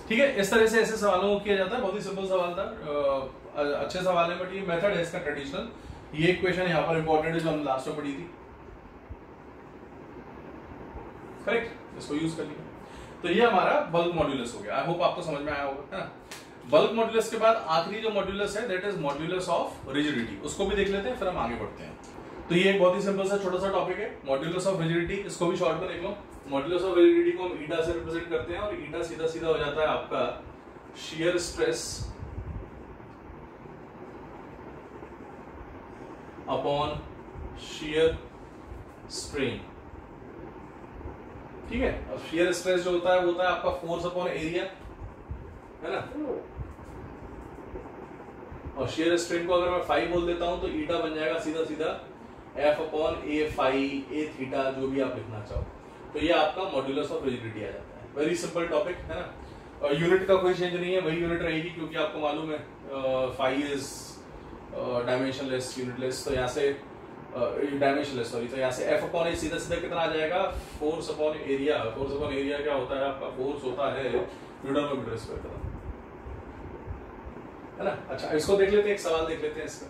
ठीक है, इस तरह से ऐसे सवालों को किया जाता है। बहुत ही सिंपल सवाल था, अच्छे सवाल है, बट ये मेथड है इसका ट्रेडिशनल। ये एक क्वेश्चन यहाँ पर इंपॉर्टेंट है जो हम लास्ट में पढ़ी थी, करेक्ट, इसको यूज कर लिया। तो ये हमारा बल्क मॉड्यूलस हो गया। आई होप आपको समझ में आया होगा, है ना। बल्क मॉड्यूलस के बाद आखिरी जो मॉड्यूलस है that is modulus of rigidity, उसको भी देख लेते हैं, फिर हम आगे बढ़ते हैं। तो ये एक बहुत ही सिंपल सा छोटा सा टॉपिक है, मॉड्यूलस ऑफ रिजिडिटी। इसको भी शॉर्ट में देख लो। मॉड्यूलस ऑफ रिजिडिटी को हम ईटा से रिप्रेजेंट करते हैं, और ईटा सीधा सीधा हो जाता है आपका shear stress upon shear strain, ठीक है। अब शियर स्ट्रेस जो होता है वो होता है आपका फोर्स अपॉन एरिया, है ना, और शियर स्ट्रेन को अगर मैं फाई बोल देता हूं तो ईटा बन जाएगा सीधा सीधा F upon A phi A theta, जो भी आप लिखना चाहो। तो ये आपका मॉड्यूलस ऑफ रिजिडिटी आ जाता है। वेरी सिंपल टॉपिक, है ना। और यूनिट का कोई चेंज नहीं है, वही यूनिट रहेगी, क्योंकि आपको मालूम है फाई इज डायमेंशनलेस यूनिटलेस, तो यहाँ से डायमेंशनलेस सॉरी, तो यहाँ से एफ अपॉन ए सीधा सीधा कितना आ जाएगा, force upon area. Force upon area क्या होता है आपका, फोर्स होता है न्यूटन पर मीटर स्क्वायर का, है ना। अच्छा इसको देख लेते हैं, एक सवाल देख लेते हैं इसका,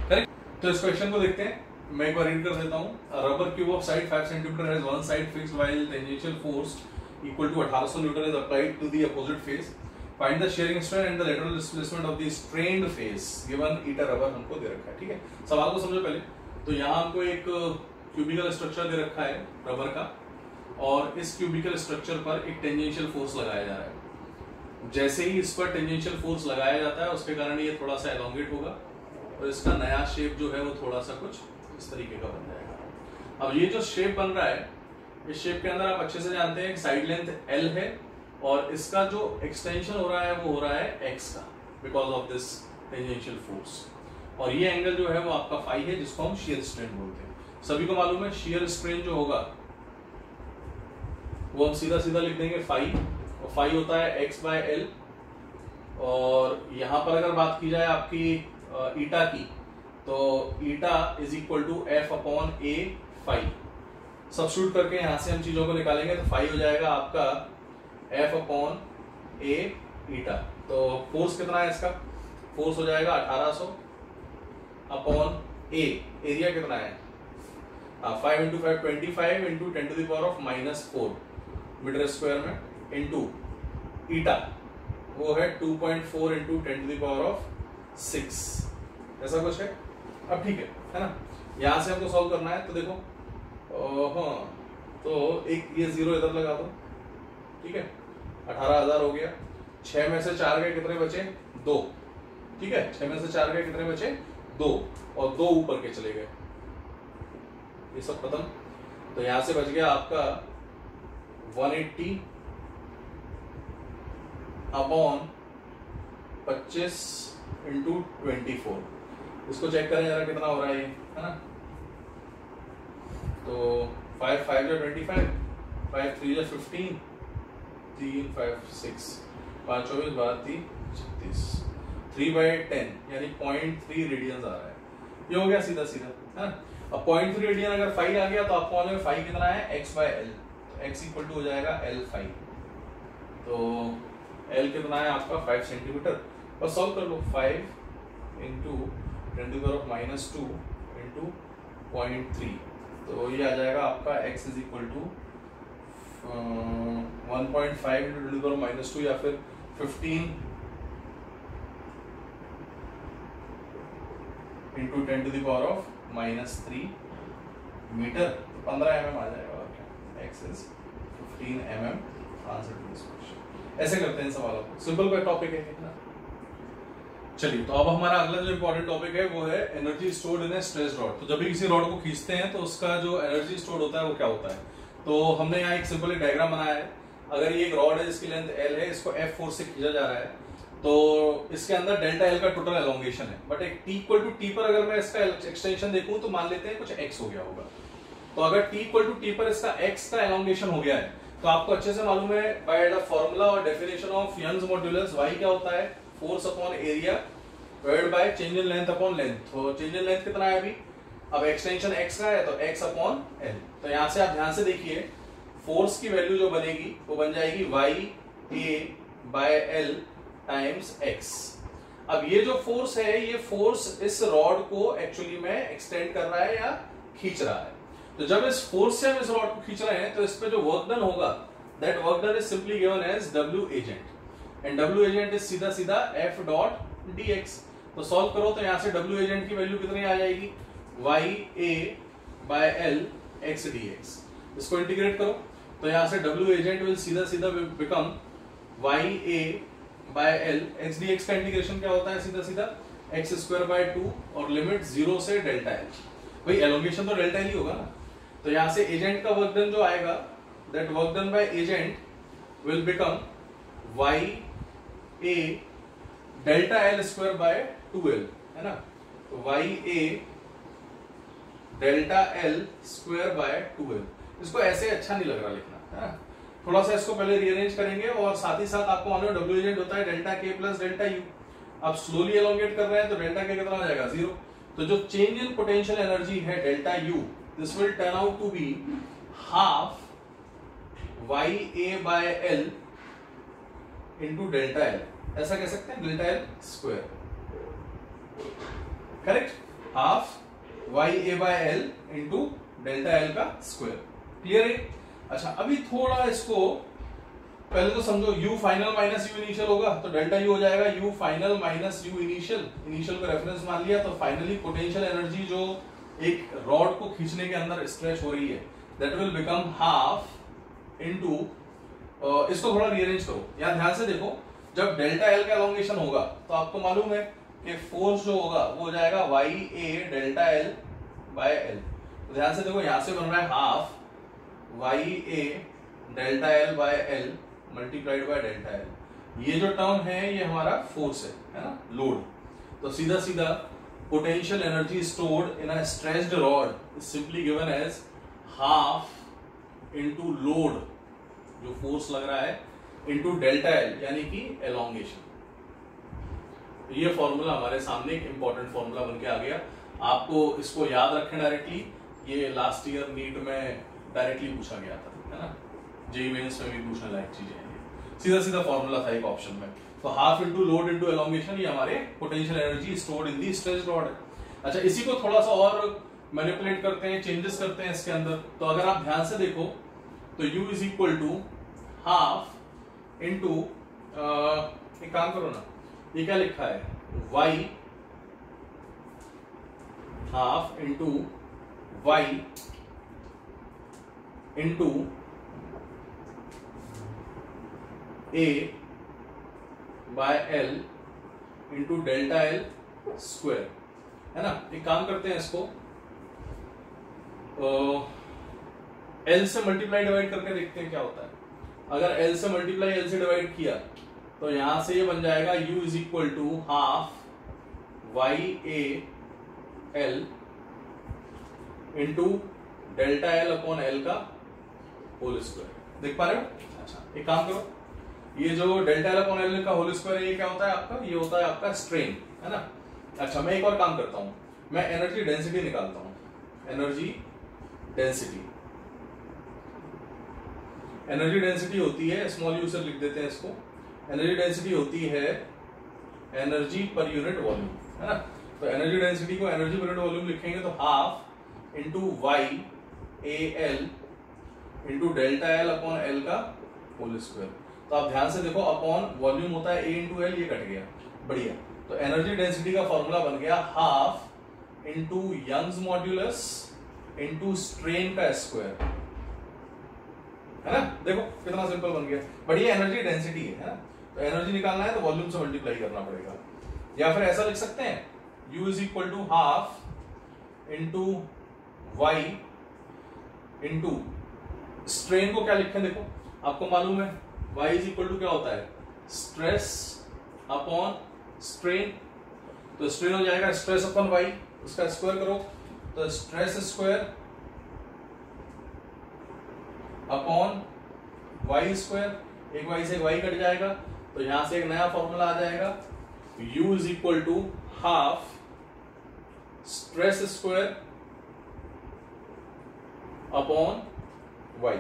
करेक्ट। तो इस क्वेश्चन को देखते हैं, मैं एक बार रीड कर देता हूं। Rubber cube of side 5 centimetre has one side fixed while tangential force equal to 1800 newton is applied to the opposite face. Find the shearing strain and the lateral displacement of the strained face given eta rubber हमको दे रखा है, ठीक है। सवाल को समझो पहले। तो यहाँ हमको एक क्यूबिकल स्ट्रक्चर दे रखा है रबर का, और इस क्यूबिकल स्ट्रक्चर पर एक टेंजेंशियल फोर्स लगाया जा रहा है। जैसे ही इस पर टेंजेंशियल फोर्स लगाया जाता है उसके कारण ये थोड़ा सा एलोंगेट होगा और इसका नया शेप जो है वो थोड़ा सा कुछ इस तरीके का बन जाएगा। अब ये जो शेप बन रहा है, इस शेप के अंदर आप अच्छे से जानते हैं साइड लेंथ L है और इसका जो एक्सटेंशन हो रहा है वो हो रहा है x का, because of this tangential force. और ये एंगल जो है वो आपका फाई है, जिसको हम शियर स्ट्रेन बोलते हैं। सभी को मालूम है शियर स्ट्रेन जो होगा वो हम सीधा सीधा लिख देंगे फाई, और फाई होता है x बाय एल। और यहां पर अगर बात की जाए आपकी ईटा की, तो eta is equal to F upon A phi. Substitute करके यहां से हम चीजों को निकालेंगे तो फाई हो जाएगा आपका एफ अपॉन ए ईटा। तो फोर्स कितना है इसका, फोर्स हो जाएगा 1800 अपॉन ए, एरिया कितना है 5 into 5 25 into 10 to the power of -4 metre square में, इंटू ईटा वो है 2.4 into 10 to the power of 6, ऐसा कुछ है। अब ठीक है ना, यहां से हमको सॉल्व करना है। तो देखो हाँ, तो एक ये जीरो इधर लगा दो, ठीक है, 18,000 हो गया। 6 में से 4 गए, कितने बचे 2, ठीक है, 6 में से 4 गए, कितने बचे 2, और 2 ऊपर के चले गए, ये सब खत्म। तो यहां से बच गया आपका 180 अपॉन 25 इंटू 24। इसको चेक करें जरा कितना हो रहा है ये, है ना। तो 5 5 जो 25, 5 3 जो 15, 3 5 6, 5 24 12 3 36, 3/10 यानी 0.3 रेडियंस आ रहा है। ये हो गया सीधा सीधा, है ना। अब 0.3 रेडियन अगर फाई आ गया तो आपको मालूम है फाई कितना है x by L, x equal to हो जाएगा L फाई। तो L कितना है आपका 5 सेंटीमीटर। बस सॉल्व कर लो, 5 into 10 to the power of -2 into 0.3, तो ये आ जाएगा आपका x is equal to 1.5 into 10 to the power of -2 या फिर 15 into 10 to the power of -3 metre, 15 mm आ जाएगा। और क्या, x is 15 mm, answer to this question. ऐसे करते हैं सवालों को, सिंपल कोई टॉपिक है ना। चलिए, तो अब हमारा अगला जो इंपॉर्टेंट टॉपिक है वो है एनर्जी स्टोर्ड इन ए स्ट्रेच रॉड। तो जब भी किसी रॉड को खींचते हैं तो उसका जो एनर्जी स्टोर्ड होता है वो क्या होता है। तो हमने यहाँ एक सिंपल डायग्राम बनाया है। अगर ये एक रॉड है जिसकी लेंथ L है, इसको F फोर्स से खींचा जा रहा है, तो इसके अंदर डेल्टा L का टोटल एलोंगेशन है। बट एक T इक्वल टू T पर अगर मैं इसका एक्सटेंशन देखूं तो मान लेते हैं कुछ x हो गया होगा। तो अगर T इक्वल टू T पर इसका x का एलोंगेशन हो गया है, तो आपको अच्छे से मालूम है बाय द फॉर्मूला और definition of Young's modulus, y क्या होता है, force upon area divided by change in length upon length. तो चेंज इन लेंथ कितना है अभी, अब एक्सटेंशन x का है तो x अपॉन l। तो यहां से आप ध्यान से देखिए, फोर्स की वैल्यू जो बनेगी वो बन जाएगी y a by l times x। अब ये जो फोर्स है, ये फोर्स इस रॉड को एक्चुअली में एक्सटेंड कर रहा है या खींच रहा है। तो जब इस फोर्स से हम इस रॉड को खींच रहे हैं तो इस पे जो वर्क डन होगा, that work done is simply given as W agent, and W agent is सीधा सीधा F डॉट dx। तो सॉल्व करो तो यहां से W एजेंट की वैल्यू कितनी आ जाएगी, y a by l x dx। इसको इंटीग्रेट करो तो यहां से W एजेंट विल सीधा सीधा become y a by l x dx। का इंटीग्रेशन क्या होता है, सीधा सीधा x स्क्वायर बाय 2 और लिमिट 0 से डेल्टा l। भाई एलोंगेशन तो डेल्टा l ही होगा ना। तो यहां से एजेंट का वर्क डन जो आएगा, that work done by agent will become y a delta l square by 2l, है ना। तो y a delta l square by 2l। इसको ऐसे अच्छा नहीं लग रहा लिखना, है ना। थोड़ा सा इसको पहले रीअरेंज करेंगे और साथ ही साथ आपको मालूम है W एजेंट होता है delta k plus delta u। आप स्लोली एलोंगेट कर रहे हैं तो डेल्टा k कितना हो जाएगा 0। तो जो चेंज इन पोटेंशियल एनर्जी है delta u, this will turn out to be half y a by l into delta l। ऐसा कह सकते हैं, delta l square, correct, half y a by l into delta l का square. Clear है। अच्छा, अभी थोड़ा इसको पहले तो समझो, u final minus u initial होगा तो डेल्टा u हो जाएगा u final minus u initial. Initial को रेफरेंस मान लिया तो फाइनली पोटेंशियल एनर्जी जो एक रॉड को खींचने के अंदर स्ट्रेच हो रही है, that will become half into, इसको थोड़ा रीअरेंज करो। यहां ध्यान से देखो, जब डेल्टा एल का एलोंगेशन होगा तो आपको मालूम है कि फोर्स जो होगा वो हो जाएगा Y A delta L by L. तो ध्यान से देखो, यहां से बन रहा है half Y A delta L by L multiplied by delta L. ये जो टर्म है ये हमारा फोर्स है ना, लोड। तो सीधा सीधा potential energy stored in a stretched rod is simply given as half into load, जो फोर्स लग रहा है, इनटू डेल्टा एल यानी कि एलोंगेशन। ये फॉर्मूला हमारे सामने एक इंपॉर्टेंट फॉर्मूला बन के आ गया। आपको इसको याद रखें डायरेक्टली, ये लास्ट ईयर नीट में डायरेक्टली पूछा गया था, है ना, जेईई मेंस में भी पूछने लायक चीजें हैं। सीधा सीधा फॉर्मूला था एक ऑप्शन में। तो half into load into elongation, ये हमारे पोटेंशियल एनर्जी स्टोर्ड इन दी स्ट्रेच्ड रॉड है। अच्छा, इसी को थोड़ा सा और मैनिपुलेट करते हैं, चेंजेस करते हैं इसके अंदर। तो अगर आप ध्यान से देखो तो U is equal to half into, एक काम करो ना, ये क्या लिखा है, y half into y into a by L into delta L square, है ना। एक काम करते हैं, इसको एल से मल्टीप्लाई डिवाइड करके देखते हैं क्या होता है। अगर एल से मल्टीप्लाई एल से डिवाइड किया तो यहां से ये बन जाएगा u is equal to half Y A L into delta L upon L का होल स्क्वायर। देख पा रहे हो? अच्छा, एक काम करो, ये जो डेल्टा एल अपॉन एल का होल स्क्वायर, ये क्या होता है आपका, ये होता है आपका स्ट्रेन, है ना। अच्छा, मैं एक और काम करता हूं, मैं एनर्जी डेंसिटी निकालता हूं। एनर्जी डेंसिटी होती है, स्मॉल यू से लिख देते हैं इसको। एनर्जी डेंसिटी होती है एनर्जी पर यूनिट वॉल्यूम, है ना। तो एनर्जी डेंसिटी को एनर्जी पर यूनिट वॉल्यूम लिखेंगे तो half into Y A L into delta L upon L का होल स्क्वायर। तो आप ध्यान से देखो, अपॉन वॉल्यूम होता है ए इंटू एल, ये कट गया, बढ़िया। तो एनर्जी डेंसिटी का फॉर्मूला बन गया half into Young's modulus into strain का स्क्वायर, है ना। देखो कितना सिंपल बन गया, बढ़िया। एनर्जी डेंसिटी है ना, तो एनर्जी निकालना है तो वॉल्यूम से मल्टीप्लाई करना पड़ेगा। या फिर ऐसा लिख सकते हैं, U is equal to half into Y into strain को क्या लिखें, देखो आपको मालूम है y इज इक्वल टू क्या होता है, स्ट्रेस अपॉन स्ट्रेन। तो स्ट्रेन हो जाएगा स्ट्रेस अपॉन y, उसका स्क्वायर करो तो stress square upon y square. एक y से एक y कट जाएगा, तो यहां से एक नया फॉर्मूला आ जाएगा, u is equal to half stress square upon y।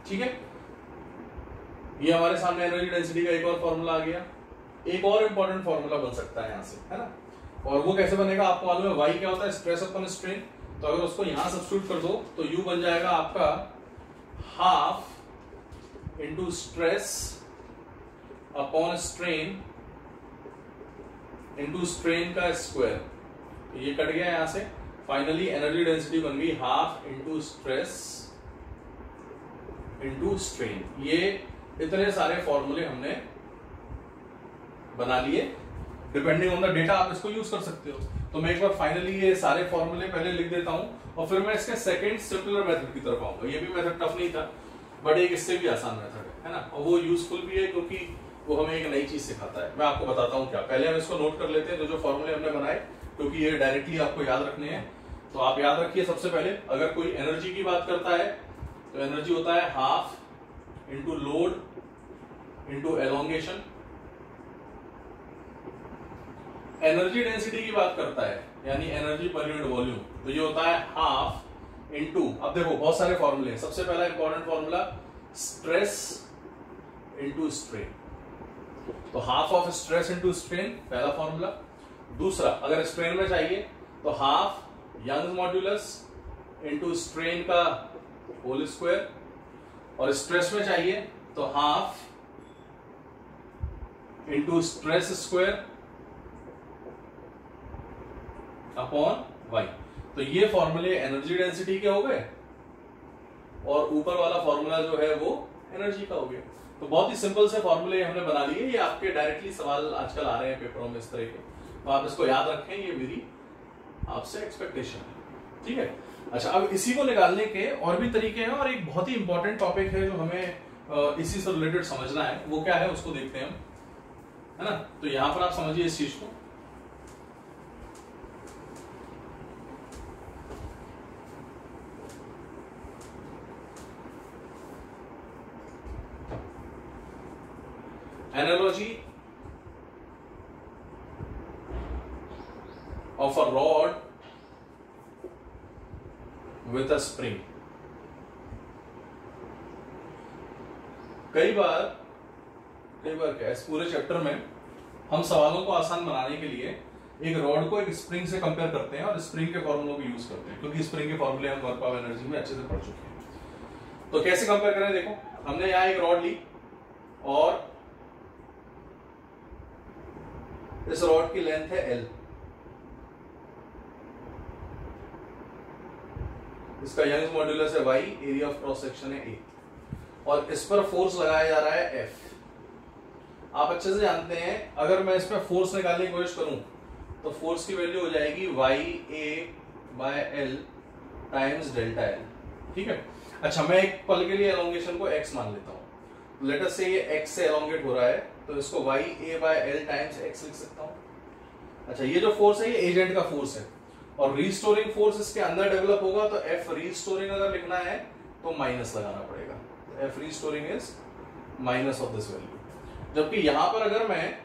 ठीक है, ये हमारे सामने एनर्जी डेंसिटी का एक और फॉर्मूला आ गया। एक और इंपॉर्टेंट फॉर्मूला बन सकता है यहां से, है ना। और वो कैसे बनेगा, आपको मालूम है y क्या होता है, स्ट्रेस अपॉन स्ट्रेन। तो अगर उसको यहां सब्स्टिट्यूट कर दो तो u बन जाएगा आपका half into stress upon strain into strain का स्क्वायर। ये कट गया यहां से, फाइनली एनर्जी डेंसिटी बन गई half into stress into strain. ये इतने सारे फॉर्मूले हमने बना लिए, डिपेंडिंग ऑन द डेटा आप इसको यूज कर सकते हो। तो मैं एक बार फाइनली ये सारे फॉर्मूले पहले लिख देता हूं और फिर मैं इसके सेकंड सिंपलर मेथड की तरफ आऊंगा। ये भी मेथड टफ नहीं था, बट एक इससे भी आसान मेथड है ना, और वो यूजफुल भी है क्योंकि वो हमें एक नई चीज सिखाता है। मैं आपको बताता हूँ क्या, पहले हम इसको नोट कर लेते हैं, जो फॉर्मूले हमने बनाए, क्योंकि ये डायरेक्टली आपको याद रखने हैं। तो आप याद रखिए, सबसे पहले अगर कोई एनर्जी की बात करता है तो एनर्जी होता है half into load into elongation. Energy density की बात करता है यानी एनर्जी पर यूनिट वॉल्यूम, तो ये होता है हाफ इंटू, अब देखो बहुत सारे फॉर्मूले हैं। सबसे पहला important formula stress into strain, तो half of stress into strain पहला फॉर्मूला। दूसरा, अगर स्ट्रेन में चाहिए तो half Young's modulus into strain का होल स्क्वायर, और स्ट्रेस में चाहिए तो half into stress square upon Y. तो ये फॉर्मूले एनर्जी डेंसिटी के हो गए और ऊपर वाला फॉर्मूला जो है वो एनर्जी का हो गया। तो बहुत ही सिंपल से फॉर्मूले हमने बना लिए, ये आपके डायरेक्टली सवाल आजकल आ रहे हैं पेपरों में इस तरह के, तो आप इसको याद रखें, ये मेरी आपसे एक्सपेक्टेशन है, ठीक है। अच्छा, अब इसी को निकालने के और भी तरीके हैं, और एक बहुत ही इंपॉर्टेंट टॉपिक है जो हमें इसी से रिलेटेड समझना है, वो क्या है उसको देखते हैं हम, है ना। तो यहां पर आप समझिए इस चीज को, analogy of a rod with a spring। कई बार क्या इस पूरे चैप्टर में हम सवालों को आसान बनाने के लिए एक रॉड को एक स्प्रिंग से कंपेयर करते हैं और स्प्रिंग के फॉर्मूलों को यूज करते हैं, क्योंकि स्प्रिंग के फॉर्मूले हम वर्क ऑफ एनर्जी में अच्छे से पढ़ चुके हैं। तो कैसे कंपेयर करें, देखो हमने यहां एक रॉड ली और इस रॉड की लेंथ है L, इसका यंग्स मॉड्यूलस है Y, area of cross section है A, और इस पर फोर्स लगाया जा रहा है F। आप अच्छे से जानते हैं अगर मैं इस पर फोर्स निकालने की कोशिश करूं तो फोर्स की वैल्यू हो जाएगी YA/L टाइम्स डेल्टा L, ठीक है। अच्छा, मैं एक पल के लिए एलोंगेशन को x मान लेता हूं, लेट अस से ये x से एलोंगेट हो रहा है, तो इसको YA/L टाइम्स x लिख सकता हूं। अच्छा, ये जो फोर्स है ये एजेंट का फोर्स है, और रीस्टोरिंग फोर्स इसके अंदर डेवलप होगा, तो F रीस्टोरिंग अगर लिखना है तो माइनस लगाना पड़ेगा, तो F restoring is minus of this value. जबकि यहां पर अगर मैं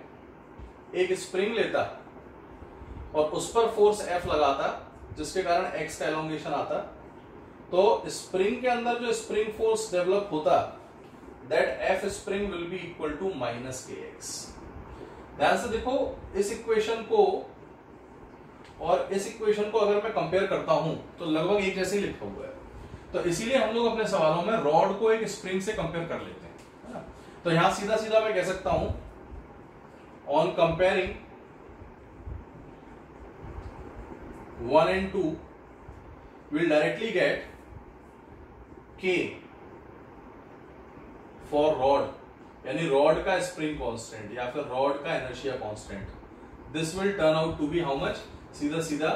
एक स्प्रिंग लेता और उस पर फोर्स F लगाता जिसके कारण x का एलोंगेशन आता, तो स्प्रिंग के अंदर जो स्प्रिंग फोर्स डेवलप होता, that F spring will be equal to minus kx। ध्यान से देखो, इस इक्वेशन को और इस इक्वेशन को अगर मैं कंपेयर करता हूं तो लगभग एक जैसे ही लिखा हुआ है, तो इसीलिए हम लोग अपने सवालों में रॉड को एक स्प्रिंग से कंपेयर कर लेते हैं, है ना। तो यहां सीधा सीधा मैं कह सकता हूं, on comparing 1 and 2 will directly get K for rod, यानी रॉड का स्प्रिंग कांस्टेंट या फिर रॉड का inertia constant, this will turn out to be how much, सीधा सीधा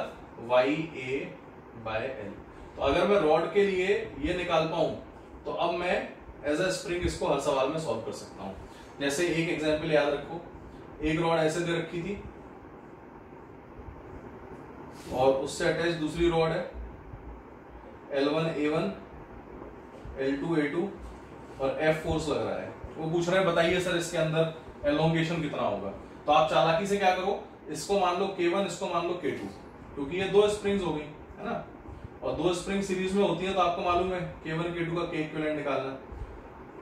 YA/L। तो अगर मैं रॉड के लिए ये निकाल पाऊं तो अब मैं एज अ स्प्रिंग इसको हर सवाल में सॉल्व कर सकता हूं। जैसे एक एग्जांपल याद रखो, एक रॉड ऐसे दे रखी थी और उससे अटैच दूसरी रॉड है L1A1 L2A2 और F फोर्स लग रहा है। वो पूछ रहे हैं बताइए सर इसके अंदर एलोंगेशन कितना होगा, तो आप चालाकी से क्या करो, इसको मान लो K1, इसको मान लो K2, क्योंकि ये दो स्प्रिंग्स हो गई, है ना, और दो स्प्रिंग सीरीज में होती है तो आपको मालूम है K1 K2 का K इक्विवेलेंट निकालना,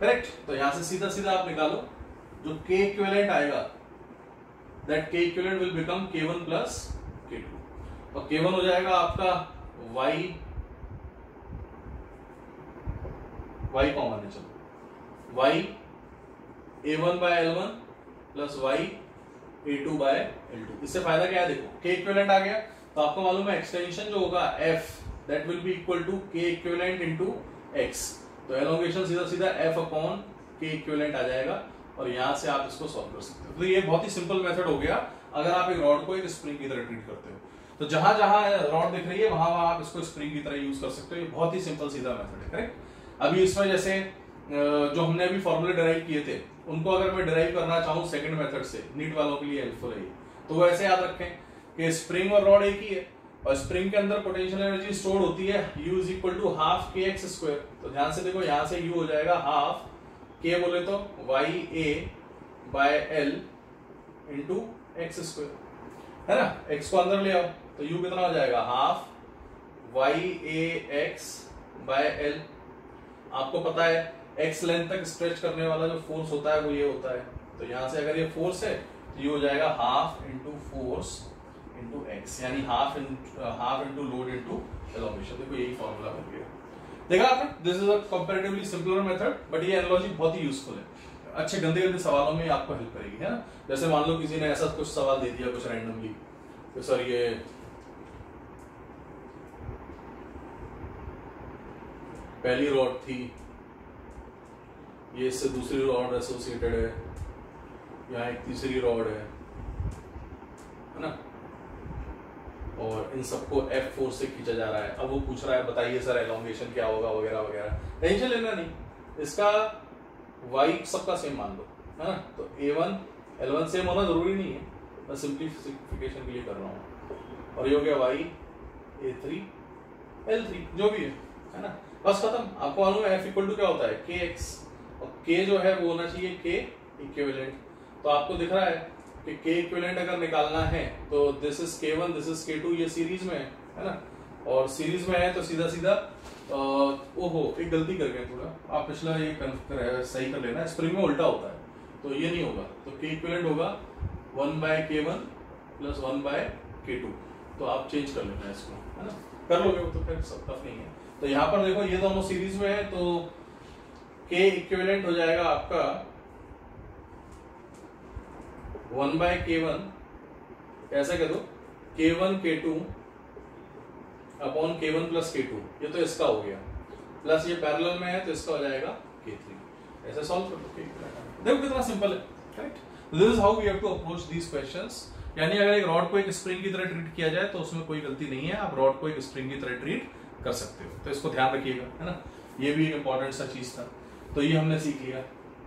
करेक्ट। तो यहां से सीधा सीधा आप निकालो, जो K इक्विवेलेंट आएगा that K equivalent will become K1 plus K2, और K1 हो जाएगा आपका y कॉमन है, चलो y A1/L1 plus y A2/L2। इससे फायदा क्या है, देखो K इक्विवेलेंट आ गया तो आपको मालूम है एक्सटेंशन जो होगा F that will be equal to K equivalent into x, तो एलोंगेशन सीधा सीधा F अपॉन K इक्विवेलेंट आ जाएगा, और यहां से आप इसको सॉल्व कर सकते हो। तो ये बहुत ही सिंपल मेथड हो गया अगर आप एक रॉड को एक स्प्रिंग की तरह ट्रीट करते हो, तो जहां जहां रॉड दिख रही है वहां वहां आप इसको स्प्रिंग की तरह यूज कर सकते हो। ये बहुत ही सिंपल सीधा मेथड है, करेक्ट। अभी इसमें जैसे जो हमने अभी फॉर्मूले डिराइव किए थे उनको अगर मैं डिराइव करना चाहूँ सेकंड मेथड से, नीट वालों के लिए हेल्पफुल है, तो वो ऐसे याद रखें कि स्प्रिंग और रॉड एक ही है और स्प्रिंग के अंदर पोटेंशियल एनर्जी स्टोर होती है U is equal to half kx²। तो ध्यान से देखो, यहां से U हो जाएगा हाफ k बोले तो YA/L इंटू x², है ना। x को अंदर ले आओ तो U कितना हो जाएगा, हाफ YAX/L। आपको पता है x लेंथ तक स्ट्रेच करने वाला जो फोर्स होता है वो ये होता है, तो यहां से अगर ये फोर्स है तो ये हो जाएगा half into force into x, यानी half into load into elongation. देखो यही फॉर्मूला बन गया, देखा आपने। This is a comparatively simpler method, but ये एनालॉजी बहुत ही यूजफुल है, अच्छे गंदे गंदे सवालों में आपको हेल्प करेगी, है ना। जैसे मान लो किसी ने ऐसा कुछ सवाल दे दिया कुछ रैंडमली, तो सर ये पहली रॉड थी, ये इससे दूसरी रॉड एसोसिएटेड है, यहाँ एक तीसरी रॉड है ना, और इन सबको F4 से खींचा जा रहा है। अब वो पूछ रहा है बताइए सर एलोंगेशन क्या होगा वगैरह वगैरह, टेंशन लेना नहीं, इसका y सबका सेम मान लो, है ना। तो A1 L1 सेम होना जरूरी नहीं है, मैं सिंप्लीफिकेशन के लिए कर रहा हूँ। और ये हो गया y A3 L3 जो भी है ना, बस खत्म। आपको मालूम है F इक्वल टू क्या होता है kx, और k जो है वो होना चाहिए k इक्विवेलेंट। तो आपको दिख रहा है कि k इक्विवेलेंट अगर निकालना है तो this is k1 this is k2, ये सीरीज में है ना, और सीरीज में है तो सीधा सीधा ओहो एक गलती कर गए थोड़ा, आप पिछला ये सही कर लेना, स्प्रिंग में उल्टा होता है तो ये नहीं होगा, तो k इक्विवेलेंट होगा 1/k1 प्लस 1/k2, तो आप चेंज कर लेना इसको, है ना, कर लोगे वो तो फिर सब टफ नहीं है। तो यहाँ पर देखो ये दोनों सीरीज में है तो k इक्विवेलेंट हो जाएगा आपका 1/k1, ऐसा कह दो k1 k2 upon k1 plus k2, ये तो इसका हो गया, प्लस ये पैरेलल में है तो इसका हो जाएगा k3, ऐसे सॉल्व कर दो। देखो कितना सिंपल है, correct. This is how we have to approach these questions. यानी अगर एक रॉड को एक स्प्रिंग की तरह ट्रीट किया जाए तो उसमें कोई गलती नहीं है, आप रॉड को एक स्प्रिंग की तरह ट्रीट कर सकते हो, तो इसको ध्यान रखिएगा, है ना, ये भी एक इंपॉर्टेंट सा चीज था, तो ये हमने सीख लिया।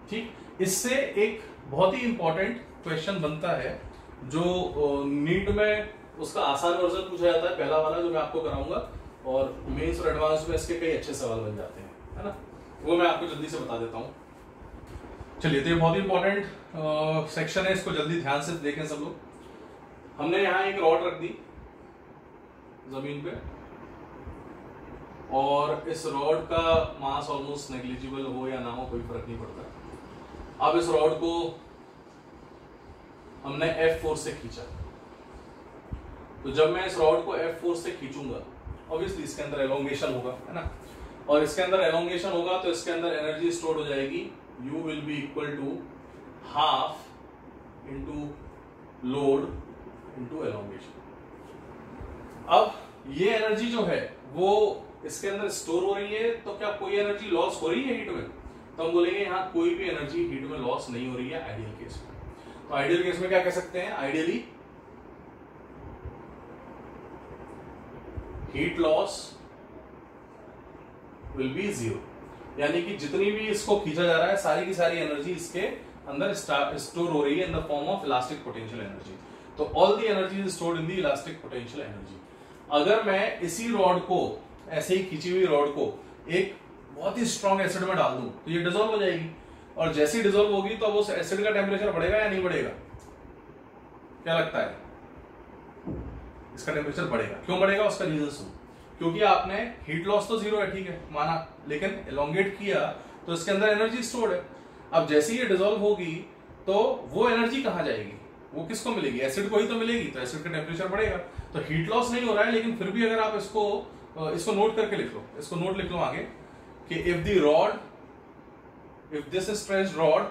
ठीक, इससे एक बहुत ही इंपॉर्टेंट क्वेश्चन बनता है जो नीट में उसका आसान वर्जन पूछा जाता है, पहला वाला जो मैं आपको कराऊंगा, और मेंस और एडवांस में इसके कई अच्छे सवाल बन जाते हैं, है ना, वो मैं आपको जल्दी से बता देता हूँ। चलिए, तो ये बहुत ही इंपॉर्टेंट सेक्शन है, इसको जल्दी ध्यान से देखें सब लोग। हमने यहाँ एक रॉड रख दी जमीन पे, और इस रॉड का मास ऑलमोस्ट नेग्लिजिबल हो या ना हो कोई फर्क नहीं पड़ता। अब इस रॉड को हमने F4 से खींचा, तो जब मैं इस रॉड को F4 से खींचूंगा ऑब्वियसली इसके अंदर एलोंगेशन होगा, है ना, और इसके अंदर एलोंगेशन होगा तो इसके अंदर एनर्जी स्टोर हो जाएगी, U will be equal to half into load into elongation. अब ये एनर्जी जो है वो इसके अंदर स्टोर हो रही है, तो क्या कोई एनर्जी लॉस हो रही है हीट में? तो हम बोलेंगे यहाँ कोई भी एनर्जी हीट में लॉस नहीं हो रही है आइडियल केस में। तो आइडियल केस में क्या कह सकते हैं, ideally heat loss will B 0, यानी कि जितनी भी इसको खींचा जा रहा है सारी की सारी एनर्जी इसके अंदर स्टोर हो रही है in the form of elastic potential energy. तो all the energy is stored in the elastic potential energy. अगर मैं इसी रॉड को, ऐसे ही खींची हुई रॉड को एक बहुत ही स्ट्रॉन्ग एसिड में डाल दूं तो ये डिसॉल्व हो जाएगी, और जैसे ही डिसॉल्व होगी तो अब उस एसिड का टेम्परेचर बढ़ेगा या नहीं बढ़ेगा? क्या लगता है? इसका टेम्परेचर बढ़ेगा। क्यों बढ़ेगा? उसका रीजन सुनो। क्योंकि आपने हीट लॉस तो 0 है, ठीक है, माना, लेकिन एलोंगेट किया तो इसके अंदर एनर्जी स्टोर्ड है। अब जैसे ही ये डिसॉल्व होगी तो वो एनर्जी कहां जाएगी? वो किसको मिलेगी? एसिड को ही तो मिलेगी, तो एसिड का टेम्परेचर बढ़ेगा। तो हीट लॉस नहीं हो रहा है, लेकिन फिर भी अगर आप इसको नोट करके लिख लो, इसको नोट लिख लो आगे कि if this stretched rod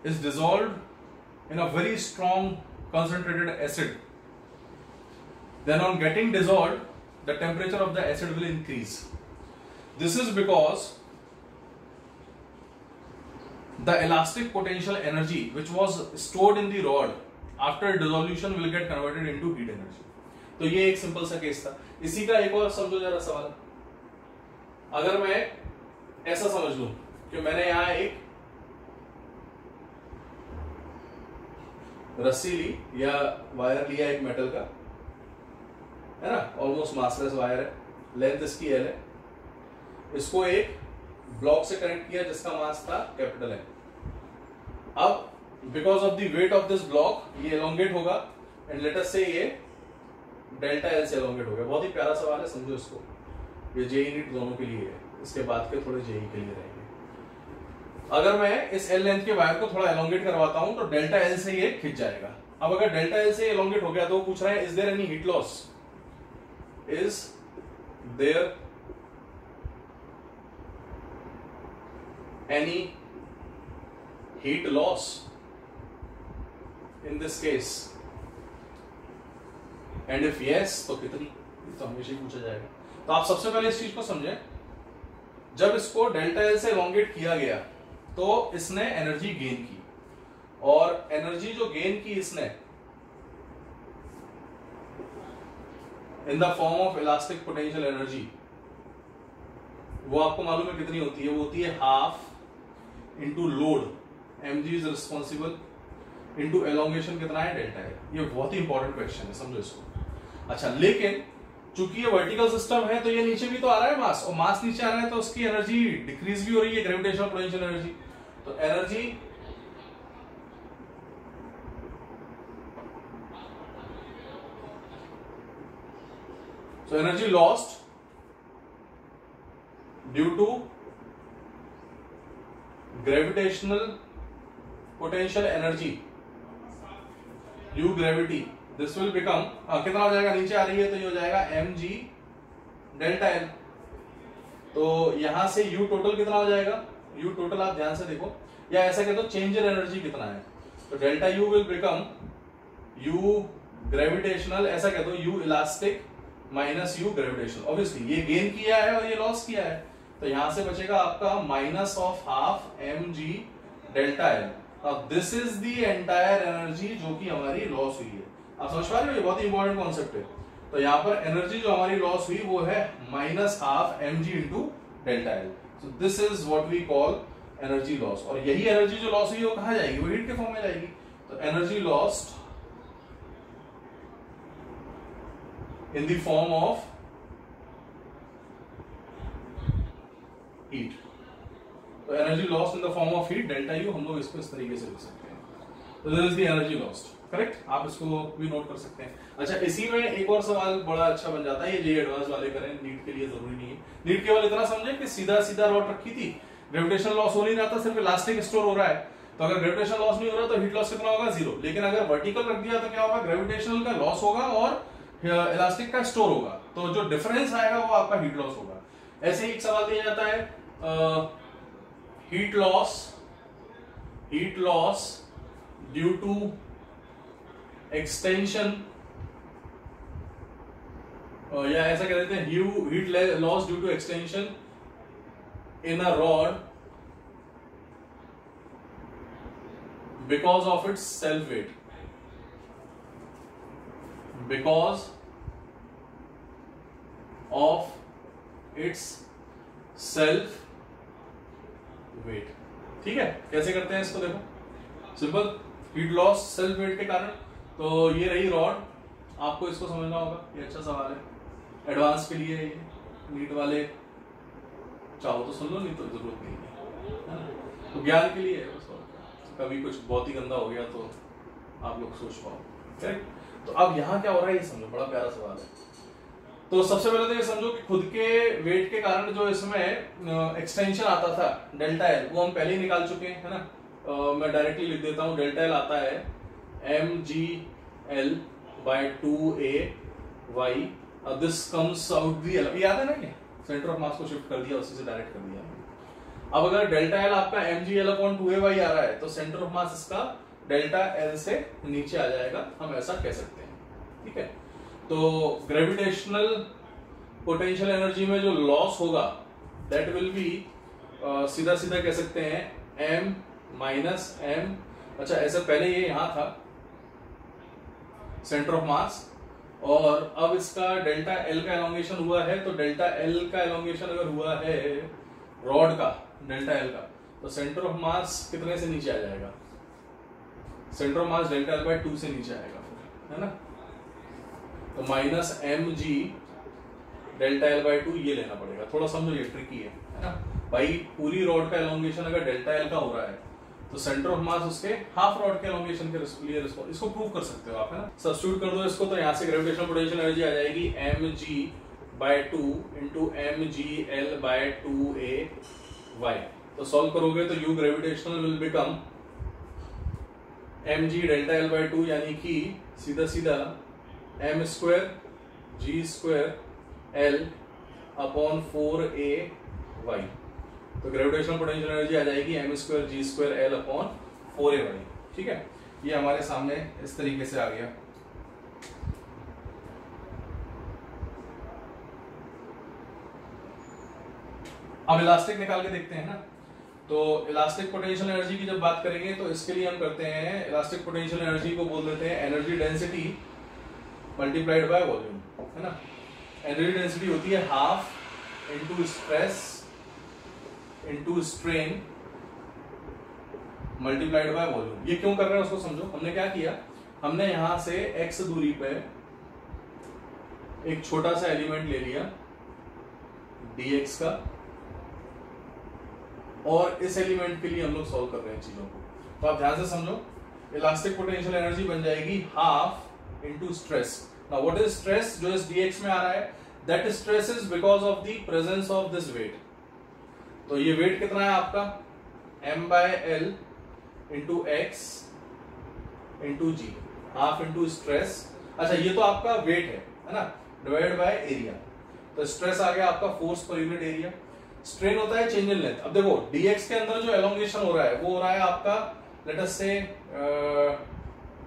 is dissolved in a very strong concentrated acid, then on getting dissolved the temperature of the acid will increase. This is because the elastic potential energy which was stored in the rod after dissolution will get converted into heat energy. तो ये एक simple सा case था। इसी का एक और समझो जरा सवाल। अगर मैं ऐसा समझ लूं कि मैंने यहां एक रस्सी ली या वायर लिया एक मेटल का, है ना, ऑलमोस्ट मासलेस वायर है, लेंथ इसकी L है, इसको एक ब्लॉक से कनेक्ट किया जिसका मास था कैपिटल M। अब because of the weight of this block ये एलोंगेट होगा, एंड लेट अस से ये डेल्टा L से एलोंगेट हो गया। बहुत ही प्यारा सवाल है, समझो इसको। ये जेई नीट दोनों के लिए है, इसके बाद के थोड़े जेई के लिए रहेंगे। अगर मैं इस L लेंथ के वायर को थोड़ा एलोंगेट करवाता हूं तो डेल्टा L से ये खिंच जाएगा। अब अगर डेल्टा L से एलोंगेट हो गया तो वो पूछ रहा है is there any heat loss? Is there any heat loss in this case, and if yes तो कितनी? तो हमेशा ही पूछा जाएगा। तो आप सबसे पहले इस चीज को समझें, जब इसको डेल्टा एल से एलोंगेट किया गया तो इसने एनर्जी गेन की, और एनर्जी जो गेन की इसने इन the form of elastic potential energy, वो आपको मालूम है कितनी होती है? वो होती है half into load, mg is responsible, into elongation कितना है? Delta L. ये बहुत ही इंपॉर्टेंट क्वेश्चन है, समझो इसको। अच्छा, लेकिन चूंकि ये वर्टिकल सिस्टम है तो ये नीचे भी तो आ रहा है मास, और मास नीचे आ रहा है तो उसकी एनर्जी डिक्रीज भी हो रही है, ग्रेविटेशनल पोटेंशियल एनर्जी। तो energy energy lost due to gravitational potential energy, due gravity, this will become, कितना हो जाएगा? नीचे आ रही है तो ये हो जाएगा mg डेल्टा एल। तो यहां से u टोटल कितना हो जाएगा? u टोटल आप ध्यान से देखो, या ऐसा कह दो चेंज इन एनर्जी कितना है, तो delta u will become u gravitational, ऐसा कह दो u elastic minus u gravitational. Obviously ये गेन किया है और ये लॉस किया है, तो यहां से बचेगा आपका minus of half mg delta L. अब this is the entire energy जो कि हमारी लॉस हुई है। आप समझ पा रहे हो, ये बहुत ही इंपॉर्टेंट कॉन्सेप्ट है। तो यहाँ पर एनर्जी जो हमारी लॉस हुई वो है minus half mg into delta L. So this is what we call energy loss, और यही एनर्जी जो लॉस हुई वो कहाँ जाएगी? वो हीट के फॉर्म में जाएगी। तो energy lost in the form of heat, तो energy lost in the form of heat delta U, हम लोग इसको इस तरीके से लिख सकते हैं। तो this is the energy lost, correct? आप इसको भी नोट कर सकते हैं। अच्छा, इसी में एक और सवाल बड़ा अच्छा बन जाता है, ये जे एडवांस वाले करें, नीट के लिए जरूरी नहीं है। नीट केवल इतना समझे कि सीधा सीधा रॉड रखी थी, ग्रेविटेशनल लॉस हो नहीं रहा था, सिर्फ इलास्टिक स्टोर हो रहा है। तो अगर ग्रेविटेशनल लॉस नहीं हो रहा तो हीट लॉस कितना होगा? 0। लेकिन अगर वर्टिकल रख दिया तो क्या होगा? ग्रेविटेशनल का लॉस होगा और इलास्टिक का स्टोर होगा, तो जो डिफरेंस आएगा वो आपका हीट लॉस होगा। ऐसे ही एक सवाल दिया जाता है, heat loss due to extension, या ऐसा कह देते हैं heat loss due to extension in a rod because of its self weight, because of its self weight. ठीक है, कैसे करते हैं इसको? देखो simple, heat loss self weight के कारण। तो ये रही रॉड, आपको इसको समझना होगा, ये अच्छा सवाल है एडवांस के लिए। ये नीट वाले चाहो तो सुन लो, नहीं तो जरूरत नहीं है, तो ज्ञान के लिए है बस। कभी कुछ बहुत ही गंदा हो गया तो आप लोग सोच पाओ, करेक्ट? तो अब यहाँ क्या हो रहा है ये समझो, बड़ा प्यारा सवाल है। तो सबसे पहले तो ये समझो कि खुद के वेट के कारण जो इसमें एक्सटेंशन आता था डेल्टा एल, वो हम पहले ही निकाल चुके हैं, है ना? मैं डायरेक्टली लिख देता हूँ, डेल्टा एल आता है mgl by 2a y। This comes out the L, याद है ना? ये सेंटर ऑफ मास को शिफ्ट कर दिया, उसी से डायरेक्ट कर दिया। अब अगर डेल्टा एल आपका mgl अपॉन 2a y आ रहा है तो सेंटर ऑफ मास इसका डेल्टा एल से नीचे आ जाएगा, हम ऐसा कह सकते हैं। ठीक है, तो ग्रेविटेशनल पोटेंशियल एनर्जी में जो लॉस होगा दैट विल बी, सीधा सीधा कह सकते हैं m माइनस m। अच्छा, ऐसा पहले ये यहां था सेंटर ऑफ मास, और अब इसका डेल्टा एल का एलोंगेशन हुआ है, तो डेल्टा एल का एलोंगेशन अगर हुआ है रॉड का डेल्टा एल का, तो सेंटर ऑफ मास कितने से नीचे आ जाएगा? Centre of mass delta L by 2 से नीचे आएगा, है ना? तो minus mg delta L by 2 ये लेना पड़ेगा। थोड़ा समझो, ये ट्रिकी है ना भाई? पूरी रॉड का एलोंगेशन अगर डेल्टा एल का हो रहा है तो सेंटर ऑफ मास उसके हाफ रॉड के एलोंगेशन के लिए इसको प्रूव कर सकते हो आप, है ना? सब्स्टिट्यूट कर दो इसको, तो यहाँ से ग्रेविटेशनल पोटेंशियल एनर्जी आ जाएगी mg by 2 into mgl by 2a y। तो सॉल्व करोगे तो u gravitational will become mg delta L by 2, यानी कि सीधा सीधा m square g square l upon 4a y। तो ग्रेविटेशनल पोटेंशियल एनर्जी आ जाएगी m square g square l upon 4a y। ठीक है, ये हमारे सामने इस तरीके से आ गया। अब इलास्टिक निकाल के देखते हैं ना। तो इलास्टिक पोटेंशियल एनर्जी की जब बात करेंगे तो इसके लिए हम करते हैं, इलास्टिक पोटेंशियल एनर्जी को बोल देते हैं energy density multiplied by volume, है ना। एनर्जी डेंसिटी होती है half into stress into strain multiplied by volume. ये क्यों कर रहे हैं उसको समझो। हमने क्या किया, हमने यहां से x दूरी पे एक छोटा सा एलिमेंट ले लिया dx का, और इस एलिमेंट के लिए हम लोग सॉल्व कर रहे हैं चीजों को। तो आप ध्यान से समझो, इलास्टिक पोटेंशियल एनर्जी बन जाएगी half into stress. Now what is stress जो इस dx में आ रहा है, that stress is because of the presence of this weight. तो ये वेट कितना है आपका, m/l into X into G, half into stress. अच्छा ये तो आपका वेट है ना, डिवाइड बाय एरिया। तो स्ट्रेस आ गया आपका force per unit area. Strain होता है चेंज इन लेंथ। अब देखो dx के अंदर जो एलोंगेशन हो रहा है वो हो रहा है आपका लेट अस से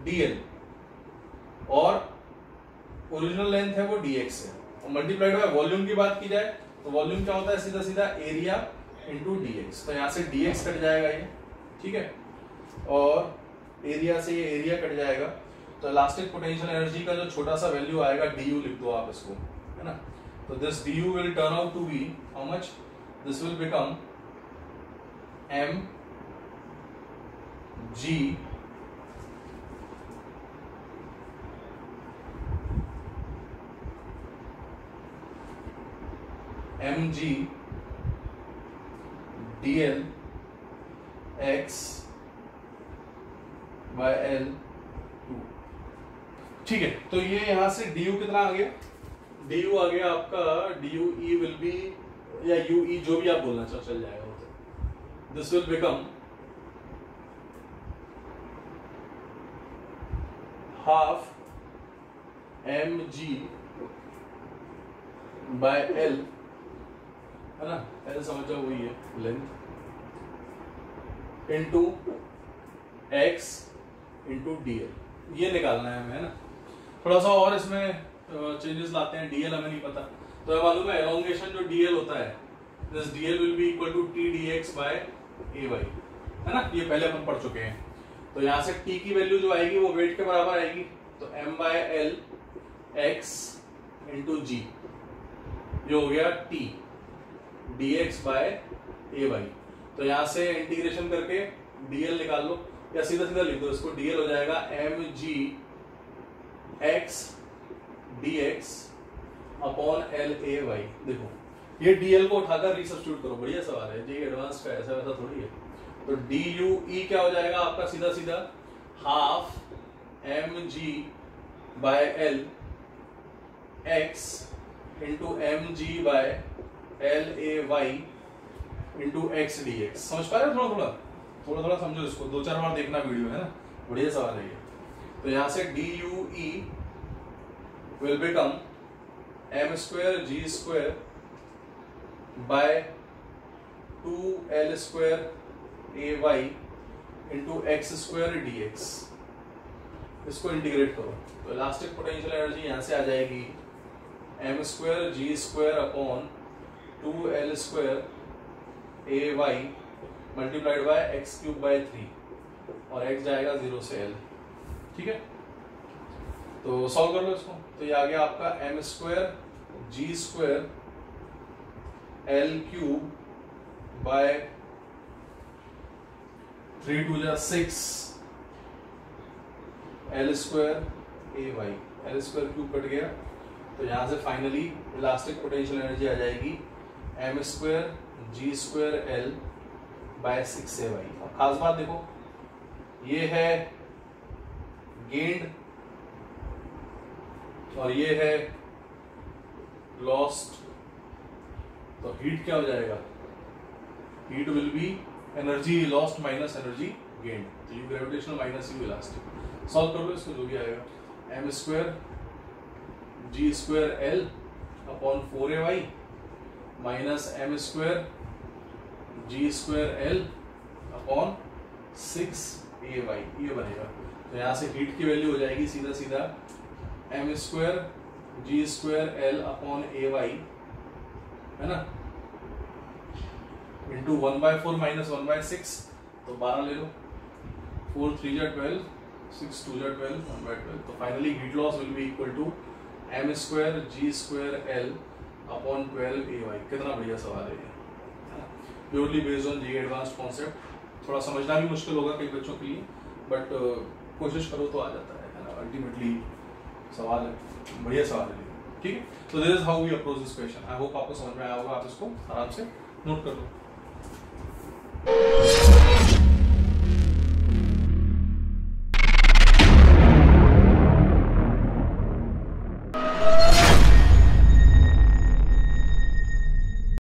dl, और ओरिजिनल लेंथ है वो dx है। और मल्टीप्लाइड बाय वॉल्यूम की बात की जाए तो वॉल्यूम क्या होता है, सीधा सीधा एरिया इंटू dx। तो यहां से dx कट जाएगा ये, ठीक है, और एरिया से ये एरिया कट जाएगा। तो इलास्टिक पोटेंशियल एनर्जी का जो छोटा सा वैल्यू आएगा du, लिख दो आप इसको, है ना। तो this du will turn out to be how much, this will become m g mg dl x by l 2, ठीक है। तो ये यहां से du कितना आ गया, du आ गया आपका du e विल बी, या ue जो भी आप बोलना चाहो चल जाएगा। This will become half mg by l, है ना, l समझ जाओ वही है length, into x into dl। ये निकालना है हमें, है ना। थोड़ा सा और इसमें चेंजेस लाते हैं, dl हमें नहीं पता तो हमें मालूम है एलोंगेशन जो dl होता है, this dl will be equal to t dx by ay, है ना। ये पहले अपन पढ़ चुके हैं। तो यहां से t की वैल्यू जो आएगी वो वेट के बराबर आएगी, तो m/l x इंटू जी, जो हो गया t dx बाय ay। तो यहां से इंटीग्रेशन करके dl निकाल लो, या सीधा सीधा लिख दो इसको, dl हो जाएगा mg x dx upon l ay। देखो ये dl को उठाकर रिसब्स्टिट्यूट करो, बढ़िया सवाल है, ये एडवांस का ऐसा वैसा थोड़ी है। तो du क्या हो जाएगा आपका, सीधा सीधा half mg by l x into mg by l ay into x dx। समझ पा रहे हो, थोड़ा थोड़ा समझो इसको, 2-4 बार देखना वीडियो, है ना, बढ़िया सवाल है ये। तो यहां से due will become m square g square by 2l square ay into x square dx। इसको इंटीग्रेट करो तो इलास्टिक पोटेंशियल एनर्जी यहां से आ जाएगी m square g square upon 2l square ay multiplied by x cube by 3, और x जाएगा 0 से l, ठीक है। तो सॉल्व कर लो इसको। तो ये आ गया आपका m square g square l cube by 3 2 जा 6 l square ay, l square cube cut गया। तो यहां से फाइनली इलास्टिक पोटेंशियल एनर्जी आ जाएगी m square g square l by 6 ay। अब खास बात देखो, ये है गेन्ड और ये है लॉस्ट। तो हीट क्या हो जाएगा, heat will be energy lost minus energy gained, तो U gravitational minus U elastic. Solve कर लो इसको, जो भी आएगा m square g square l upon 4ay minus m square g square l upon 6ay, ये बनेगा। तो यहाँ से हीट की वैल्यू हो जाएगी सीधा सीधा m square g square l upon ay, है ना, इंटू 1/4 माइनस 1/6, तो 12 ले लो, 4 3 जा 12, 6 2 जा 12, 1/12। तो finally heat loss will be equal to m² g² L upon 12 AY। कितना बढ़िया सवाल है ये, purely based on JEE advanced concept. थोड़ा समझना भी मुश्किल होगा कई बच्चों के लिए, बट कोशिश करो तो आ जाता है ना। अल्टीमेटली सवाल है, बढ़िया सवाल है, ठीक है। तो this is how we approach this question. I hope आपको समझ में आया होगा, आप इसको आराम से नोट कर लो।